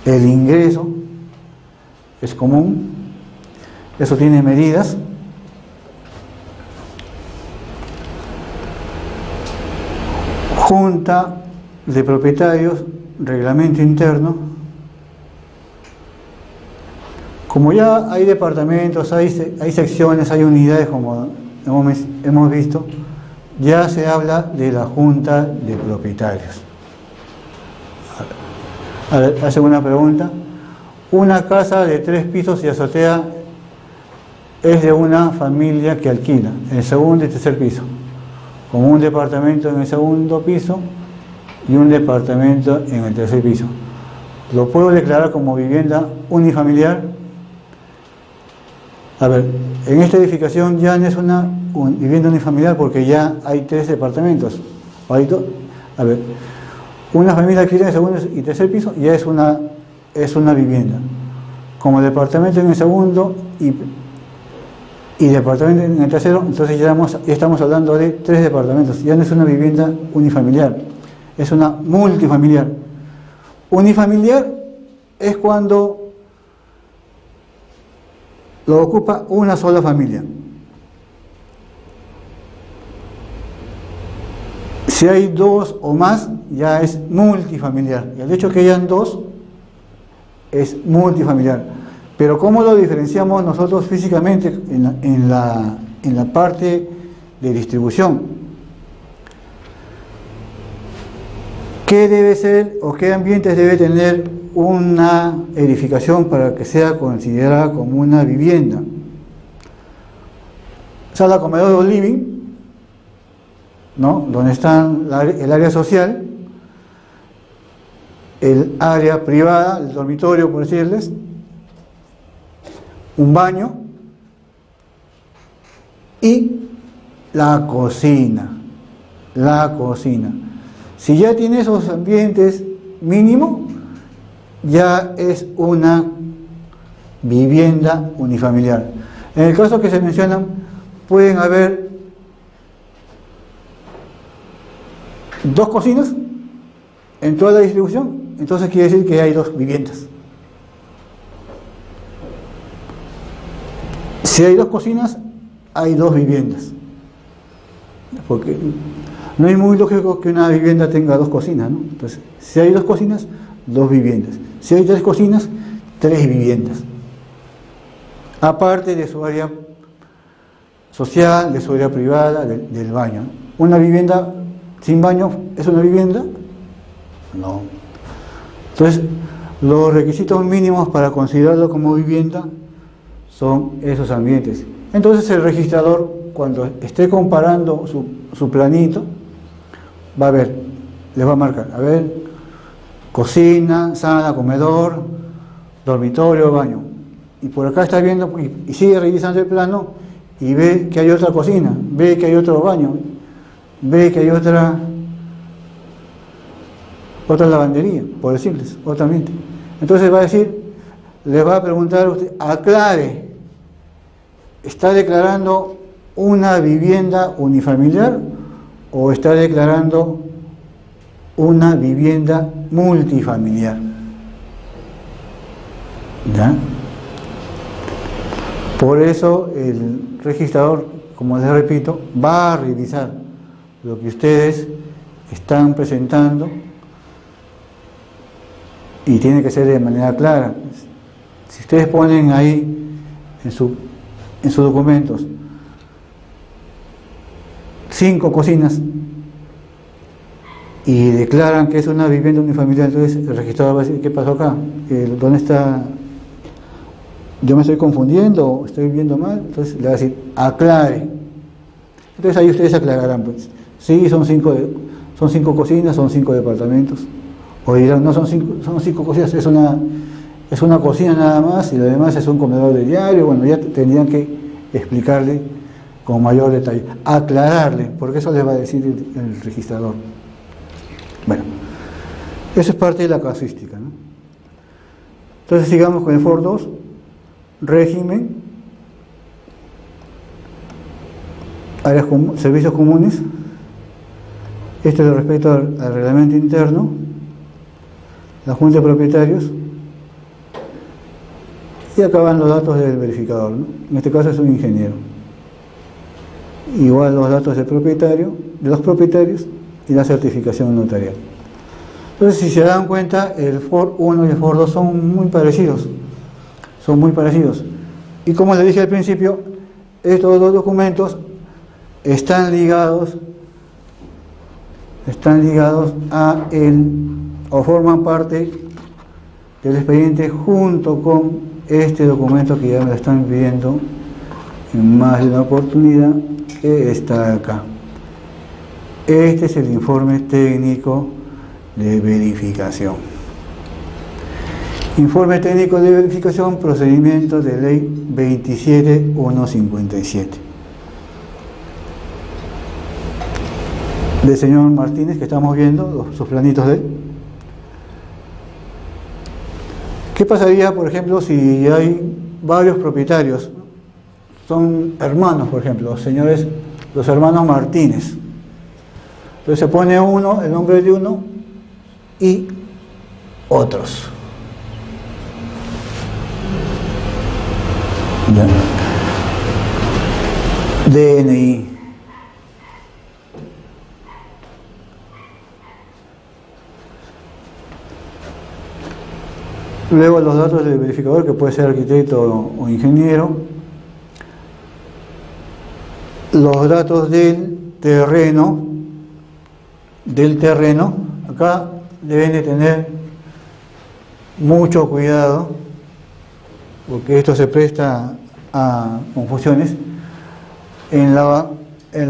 el ingreso es común, eso tiene medidas. Junta de propietarios, reglamento interno. Como ya hay departamentos, hay secciones, hay unidades, como hemos visto, ya se habla de la junta de propietarios. A ver, hace una pregunta. Una casa de 3 pisos y azotea es de una familia que alquila el segundo y tercer piso, con un departamento en el segundo piso y un departamento en el tercer piso. ¿Lo puedo declarar como vivienda unifamiliar? A ver, en esta edificación ya no es una vivienda unifamiliar porque ya hay 3 departamentos. A ver, una familia alquila en el segundo y tercer piso ya es una vivienda. Como departamento en el segundo y departamento en el tercero, entonces ya estamos hablando de 3 departamentos. Ya no es una vivienda unifamiliar, es una multifamiliar. Unifamiliar es cuando lo ocupa una sola familia. Si hay 2 o más, ya es multifamiliar. Y el hecho de que hayan 2 es multifamiliar. Pero ¿cómo lo diferenciamos nosotros físicamente en la parte de distribución? ¿Qué debe ser o qué ambientes debe tener una edificación para que sea considerada como una vivienda? sala, comedor o living, ¿no? Donde están el área social, el área privada, el dormitorio, por decirles, un baño y la cocina. La cocina. Si ya tiene esos ambientes mínimo, ya es una vivienda unifamiliar. En el caso que se mencionan, pueden haber 2 cocinas en toda la distribución, entonces quiere decir que hay 2 viviendas. Si hay 2 cocinas, hay 2 viviendas. Porque no es muy lógico que una vivienda tenga 2 cocinas, ¿no? Entonces, si hay 2 cocinas, 2 viviendas. Si hay 3 cocinas, 3 viviendas. Aparte de su área social, de su área privada, del baño. ¿Una vivienda sin baño es una vivienda? No. Entonces, los requisitos mínimos para considerarlo como vivienda son esos ambientes. Entonces, el registrador, cuando esté comparando su planito, va a ver, les va a marcar, a ver, cocina, sala, comedor, dormitorio, baño. Y por acá está viendo, y sigue revisando el plano, y ve que hay otra cocina, ve que hay otro baño, ve que hay otra lavandería, por decirles, otra ambiente. Entonces va a decir, les va a preguntar a usted, aclare, ¿está declarando una vivienda unifamiliar o está declarando una vivienda multifamiliar? ¿Ya? Por eso el registrador, como les repito, va a revisar lo que ustedes están presentando y tiene que ser de manera clara. Si ustedes ponen ahí en sus documentos 5 cocinas y declaran que es una vivienda unifamiliar, entonces el registrador va a decir, ¿qué pasó acá? ¿Dónde está? ¿Yo me estoy confundiendo o estoy viendo mal? Entonces le va a decir, aclare. Entonces ahí ustedes aclararán, pues, sí, son 5 cocinas, son 5 departamentos. O dirán, no son 5 cocinas, es una cocina nada más y lo demás es un comedor de diario. Bueno, ya tendrían que explicarle con mayor detalle, aclararle, porque eso les va a decir el registrador. Bueno, eso es parte de la casuística, ¿no? Entonces sigamos con el FOR 2, régimen, áreas servicios comunes. Esto es respecto al reglamento interno, la junta de propietarios, y acá van los datos del verificador, ¿no? En este caso es un ingeniero. Igual los datos del propietario, de los propietarios y la certificación notarial. Entonces, si se dan cuenta, el FOR 1 y el FOR 2 son muy parecidos. Son muy parecidos. Y como les dije al principio, estos 2 documentos están ligados o forman parte del expediente junto con este documento que ya me lo están pidiendo en más de una oportunidad, que está acá. Este es el informe técnico de verificación. Informe técnico de verificación, procedimiento de ley 27157. Del señor Martínez, que estamos viendo, sus planitos de él. ¿Qué pasaría, por ejemplo, si hay varios propietarios? Son hermanos, por ejemplo, los hermanos Martínez. Entonces se pone uno, el nombre de uno, y otros. Bien. DNI. Luego los datos del verificador, que puede ser arquitecto o ingeniero. Los datos del terreno, acá deben de tener mucho cuidado, porque esto se presta a confusiones. En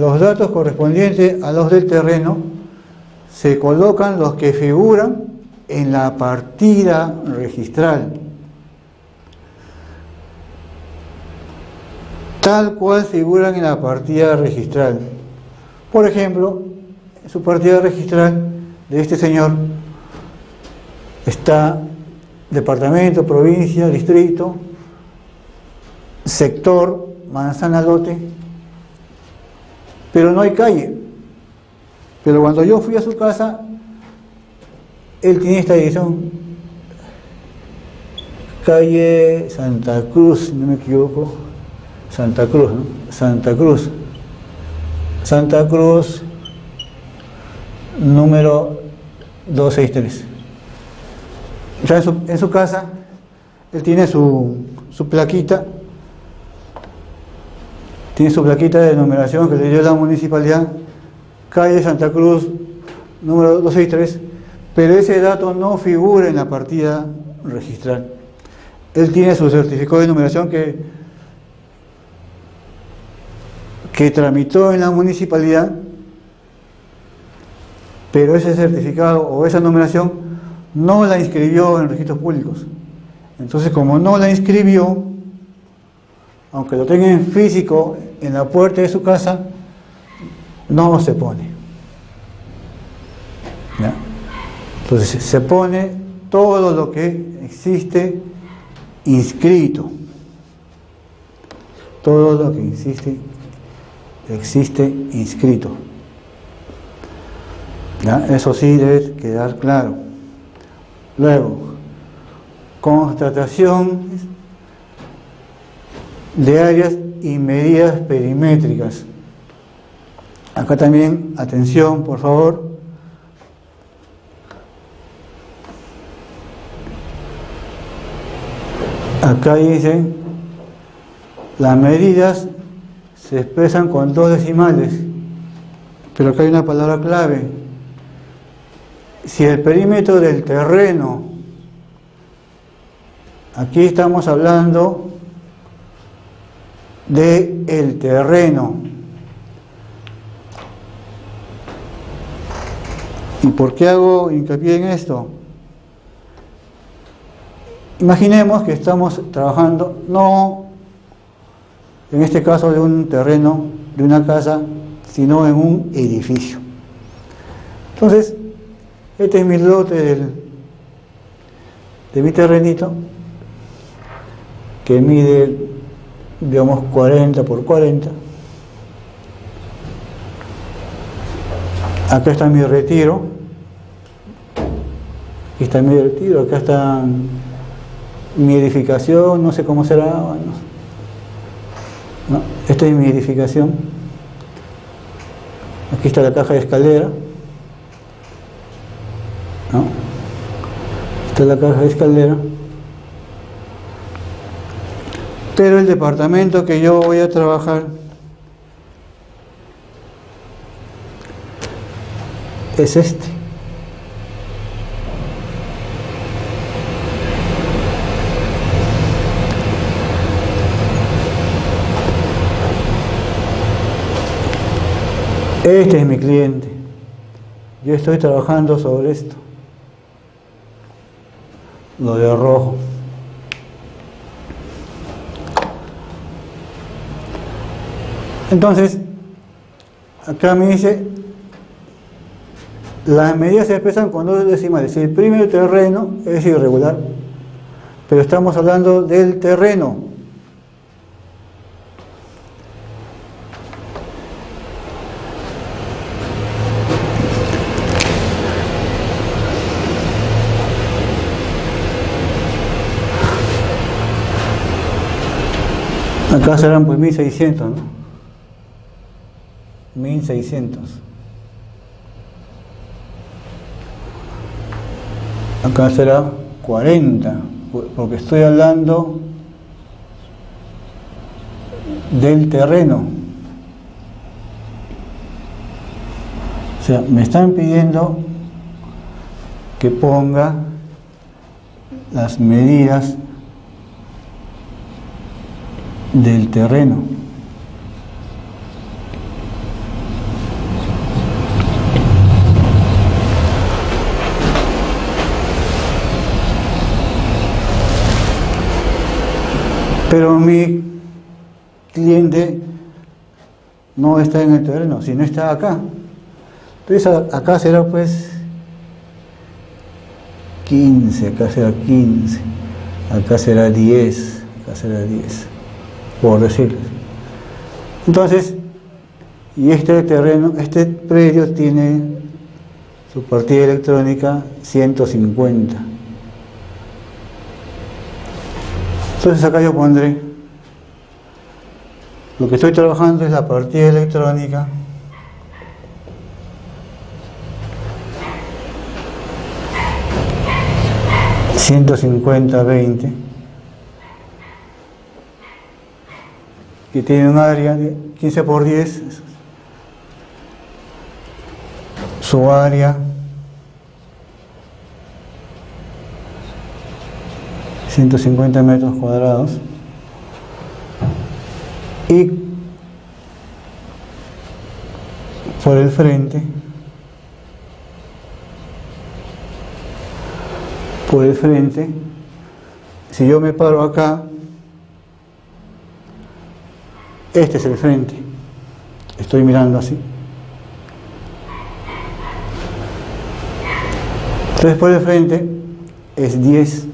los datos correspondientes a los del terreno se colocan los que figuran en la partida registral, tal cual figuran en la partida registral. Por ejemplo, en su partida registral de este señor está departamento, provincia, distrito, sector, manzana, lote, pero no hay calle. Pero cuando yo fui a su casa, él tiene esta dirección, calle Santa Cruz, si no me equivoco, Santa Cruz, ¿no? Santa Cruz, número 263. O sea, en su casa, él tiene su plaquita, de numeración que le dio la municipalidad, calle Santa Cruz, número 263, pero ese dato no figura en la partida registral. Él tiene su certificado de numeración que tramitó en la municipalidad, pero ese certificado o esa numeración no la inscribió en registros públicos. Entonces, como no la inscribió, aunque lo tenga en físico en la puerta de su casa, no se pone. ¿Ya? Entonces se pone todo lo que existe inscrito. Todo lo que existe inscrito. ¿Ya? Eso sí debe quedar claro. Luego, constatación de áreas y medidas perimétricas. Acá también, atención, por favor. Acá dice, las medidas se expresan con 2 decimales, pero acá hay una palabra clave. Si el perímetro del terreno, aquí estamos hablando del terreno. ¿Y por qué hago hincapié en esto? Imaginemos que estamos trabajando, no en este caso de un terreno, de una casa, sino en un edificio. Entonces, este es mi lote de mi terrenito, que mide, digamos, 40 por 40. Acá está mi retiro. Aquí está mi retiro, acá está mi edificación, no sé cómo será. No, esta es mi edificación. Aquí está la caja de escalera. ¿No? Esta es la caja de escalera. Pero el departamento que yo voy a trabajar es este. Este es mi cliente. Yo estoy trabajando sobre esto. Lo de rojo. Entonces, acá me dice, las medidas se expresan con 2 decimales. Si el primer terreno es irregular, pero estamos hablando del terreno. Acá serán pues 1600, ¿no? 1600. Acá será 40, porque estoy hablando del terreno. O sea, me están pidiendo que ponga las medidas del terreno. Pero mi cliente no está en el terreno, sino está acá. Entonces acá será pues 15, acá será 15, acá será 10, acá será 10, por decirles. Entonces, y este terreno, este predio tiene su partida electrónica 150. Entonces acá yo pondré, lo que estoy trabajando es la partida electrónica (150-20), que tiene un área de 15 por 10, su área 150 metros cuadrados, y por el frente, si yo me paro acá, este es el frente, estoy mirando así. Entonces por el frente es 10.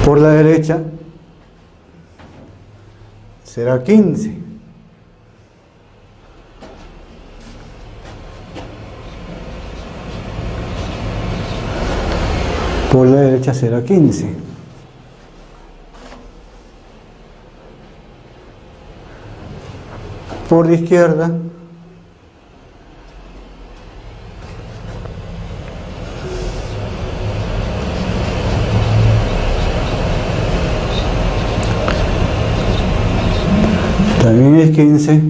Por la derecha será 15. Por la derecha será 15. Por la izquierda también es 15,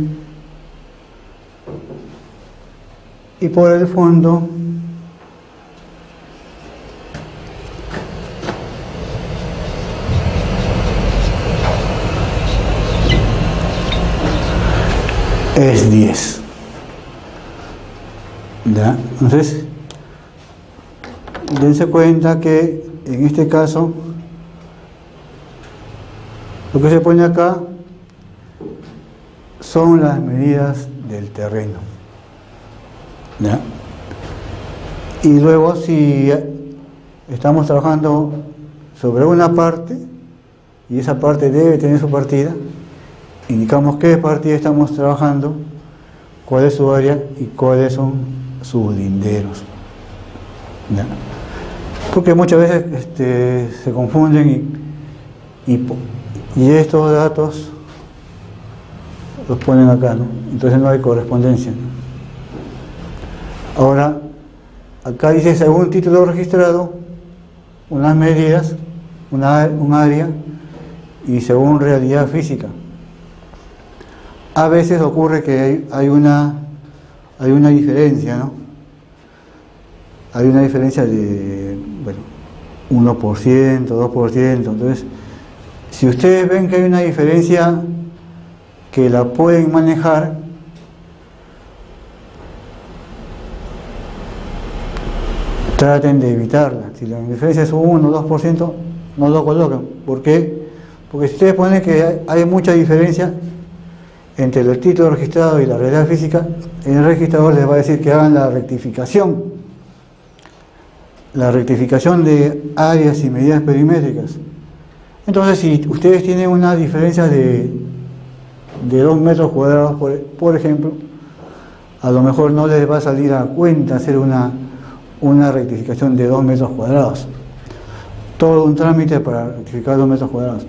y por el fondo es 10. ¿Ya? Entonces, dense cuenta que en este caso lo que se pone acá son las medidas del terreno. ¿Ya? Y luego, si estamos trabajando sobre una parte y esa parte debe tener su partida, indicamos qué partida estamos trabajando, cuál es su área y cuáles son sus linderos. ¿Ya? Porque muchas veces se confunden y estos datos los ponen acá, ¿no? Entonces no hay correspondencia, ¿no? Ahora, acá dice según título registrado, unas medidas, un área, y según realidad física. A veces ocurre que hay una diferencia, ¿no? Hay una diferencia de, bueno, 1%, 2%. Entonces, si ustedes ven que hay una diferencia que la pueden manejar, traten de evitarla. Si la diferencia es 1 o 2%, no lo coloquen. ¿Por qué? Porque si ustedes ponen que hay mucha diferencia entre el título registrado y la realidad física, el registrador les va a decir que hagan la rectificación de áreas y medidas perimétricas. Entonces, si ustedes tienen una diferencia de 2 metros cuadrados, por ejemplo, a lo mejor no les va a salir a cuenta hacer una rectificación de 2 metros cuadrados. Todo un trámite para rectificar 2 metros cuadrados.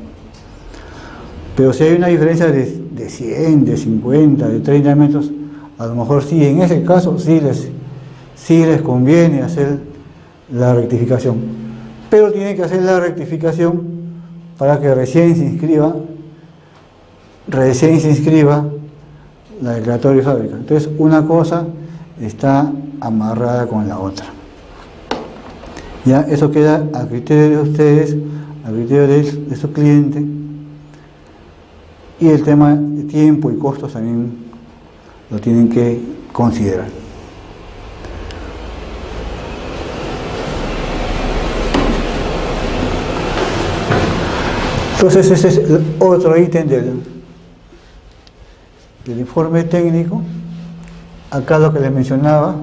Pero si hay una diferencia de 100, de 50, de 30 metros, a lo mejor sí, en ese caso sí les conviene hacer la rectificación. Pero tiene que hacer la rectificación para que recién se inscriba la declaratoria de fábrica. Entonces, una cosa está amarrada con la otra. Ya, eso queda a criterio de ustedes, a criterio de su cliente, Y el tema de tiempo y costos también lo tienen que considerar. Entonces ese es el otro ítem del informe técnico. Acá lo que les mencionaba,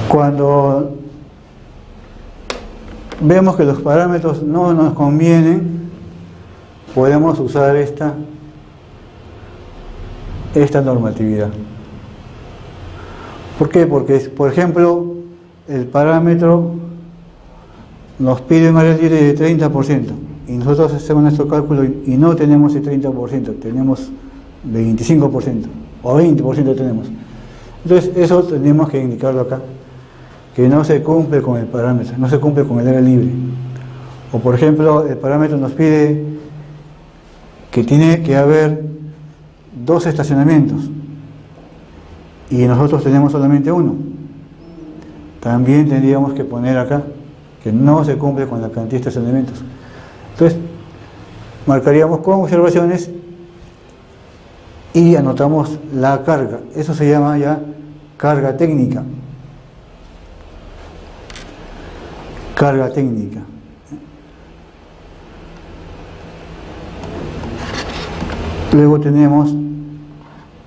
cuando vemos que los parámetros no nos convienen, podemos usar esta normatividad. ¿Por qué? Porque, por ejemplo, el parámetro nos pide un área libre de 30% y nosotros hacemos nuestro cálculo y no tenemos el 30%, tenemos 25% o 20% tenemos. Entonces eso tenemos que indicarlo acá, que no se cumple con el parámetro, no se cumple con el área libre. O por ejemplo, el parámetro nos pide que tiene que haber 2 estacionamientos y nosotros tenemos solamente 1. También tendríamos que poner acá que no se cumple con la cantidad de estacionamientos. Entonces, marcaríamos con observaciones y anotamos la carga. Eso se llama ya carga técnica. Carga técnica. Luego tenemos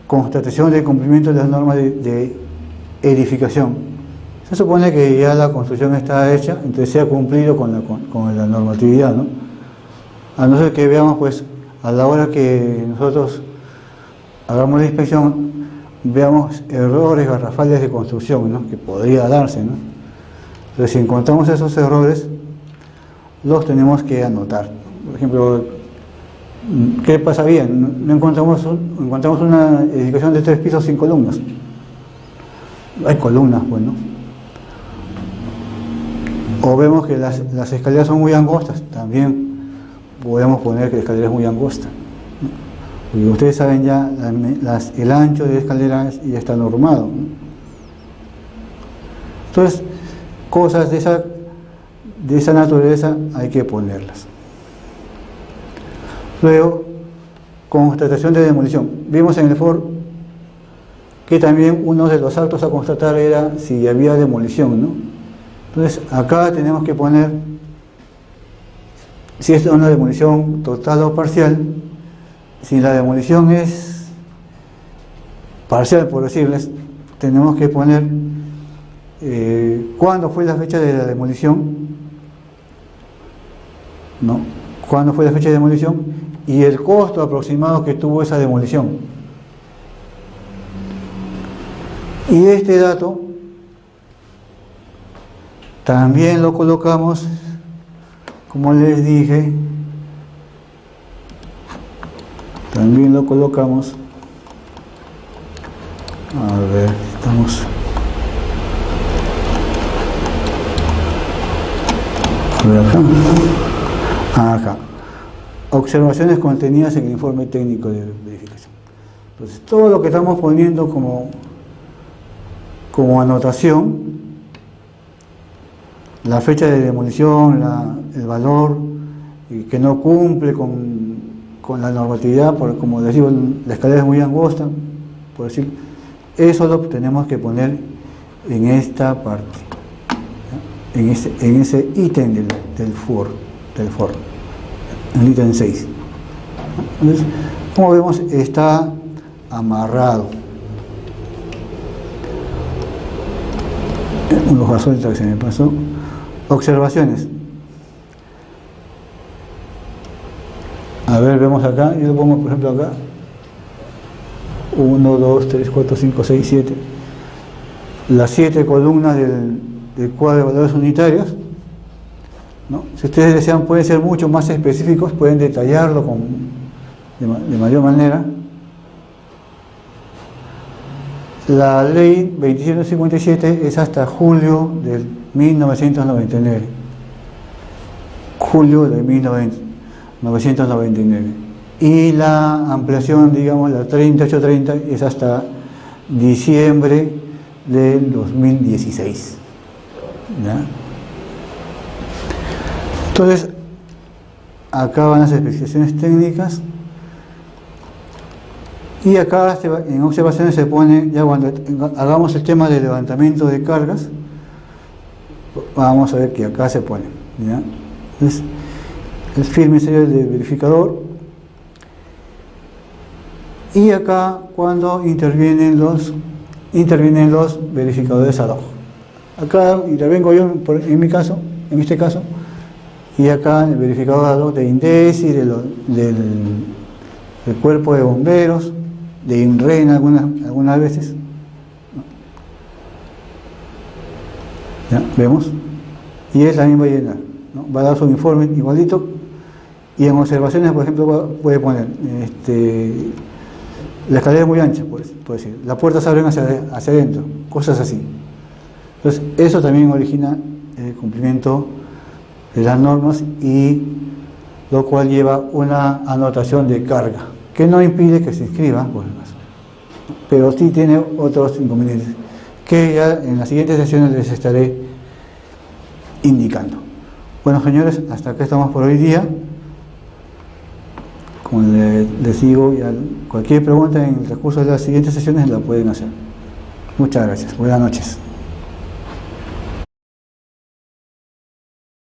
constatación del cumplimiento de las normas de edificación. Se supone que ya la construcción está hecha, entonces se ha cumplido con la normatividad, ¿no? A no ser que veamos, pues, a la hora que nosotros hagamos la inspección, veamos errores garrafales de construcción, ¿no? Que podría darse, ¿no? Entonces, si encontramos esos errores, los tenemos que anotar. Por ejemplo, ¿qué pasa bien? No encontramos una edificación de 3 pisos sin columnas. Hay columnas, pues, ¿no? O vemos que las escaleras son muy angostas, también podemos poner que la escalera es muy angosta, ¿no? Porque ustedes saben ya, el ancho de la escalera ya está normado, ¿no? Entonces, cosas de esa naturaleza hay que ponerlas. Luego, constatación de demolición. Vimos en el foro que también uno de los actos a constatar era si había demolición, ¿no? Entonces, acá tenemos que poner si es una demolición total o parcial. Si la demolición es parcial, por decirles, tenemos que poner cuándo fue la fecha de la demolición, ¿no? Cuándo fue la fecha de demolición y el costo aproximado que tuvo esa demolición. Y este dato también lo colocamos, como les dije, también lo colocamos, a ver, estamos acá, observaciones contenidas en el informe técnico de verificación. Entonces, todo lo que estamos poniendo como anotación, la fecha de demolición, el valor que no cumple con la normatividad, porque como les digo, la escalera es muy angosta, por decir, eso lo tenemos que poner en esta parte, en ese ítem del FOR, en el ítem 6. Entonces, como vemos, está amarrado. Un hoja suelta que se me pasó. Observaciones. A ver, vemos acá, yo lo pongo por ejemplo acá. 1, 2, 3, 4, 5, 6, 7. Las 7 columnas del cuadro de valores unitarios, ¿no? Si ustedes desean, pueden ser mucho más específicos, pueden detallarlo de mayor manera. La ley 2757 es hasta julio del 1999. Julio de 1999. Y la ampliación, digamos, la 3830 es hasta diciembre del 2016. ¿Ya? Entonces, acá van las especificaciones técnicas y acá en observaciones se pone, ya cuando hagamos el tema de levantamiento de cargas, vamos a ver que acá se pone, ¿ya? Entonces, el firme sería el de verificador, y acá cuando intervienen los verificadores ad hoc. Acá intervengo yo en este caso, y acá el verificador ad hoc de INDECI, del cuerpo de bomberos, de INREN algunas veces. ¿Ya? ¿Vemos? Y él también va a llenar, ¿no? Va a dar su informe igualito, y en observaciones, por ejemplo, puede poner la escalera es muy ancha, puede decir, las puertas se abren hacia adentro, cosas así. Entonces, eso también origina el cumplimiento de las normas, y lo cual lleva una anotación de carga, que no impide que se inscriba, por el caso, pero sí tiene otros inconvenientes, que ya en las siguientes sesiones les estaré indicando. Bueno, señores, hasta acá estamos por hoy día. Como les digo, ya cualquier pregunta en el transcurso de las siguientes sesiones la pueden hacer. Muchas gracias. Buenas noches.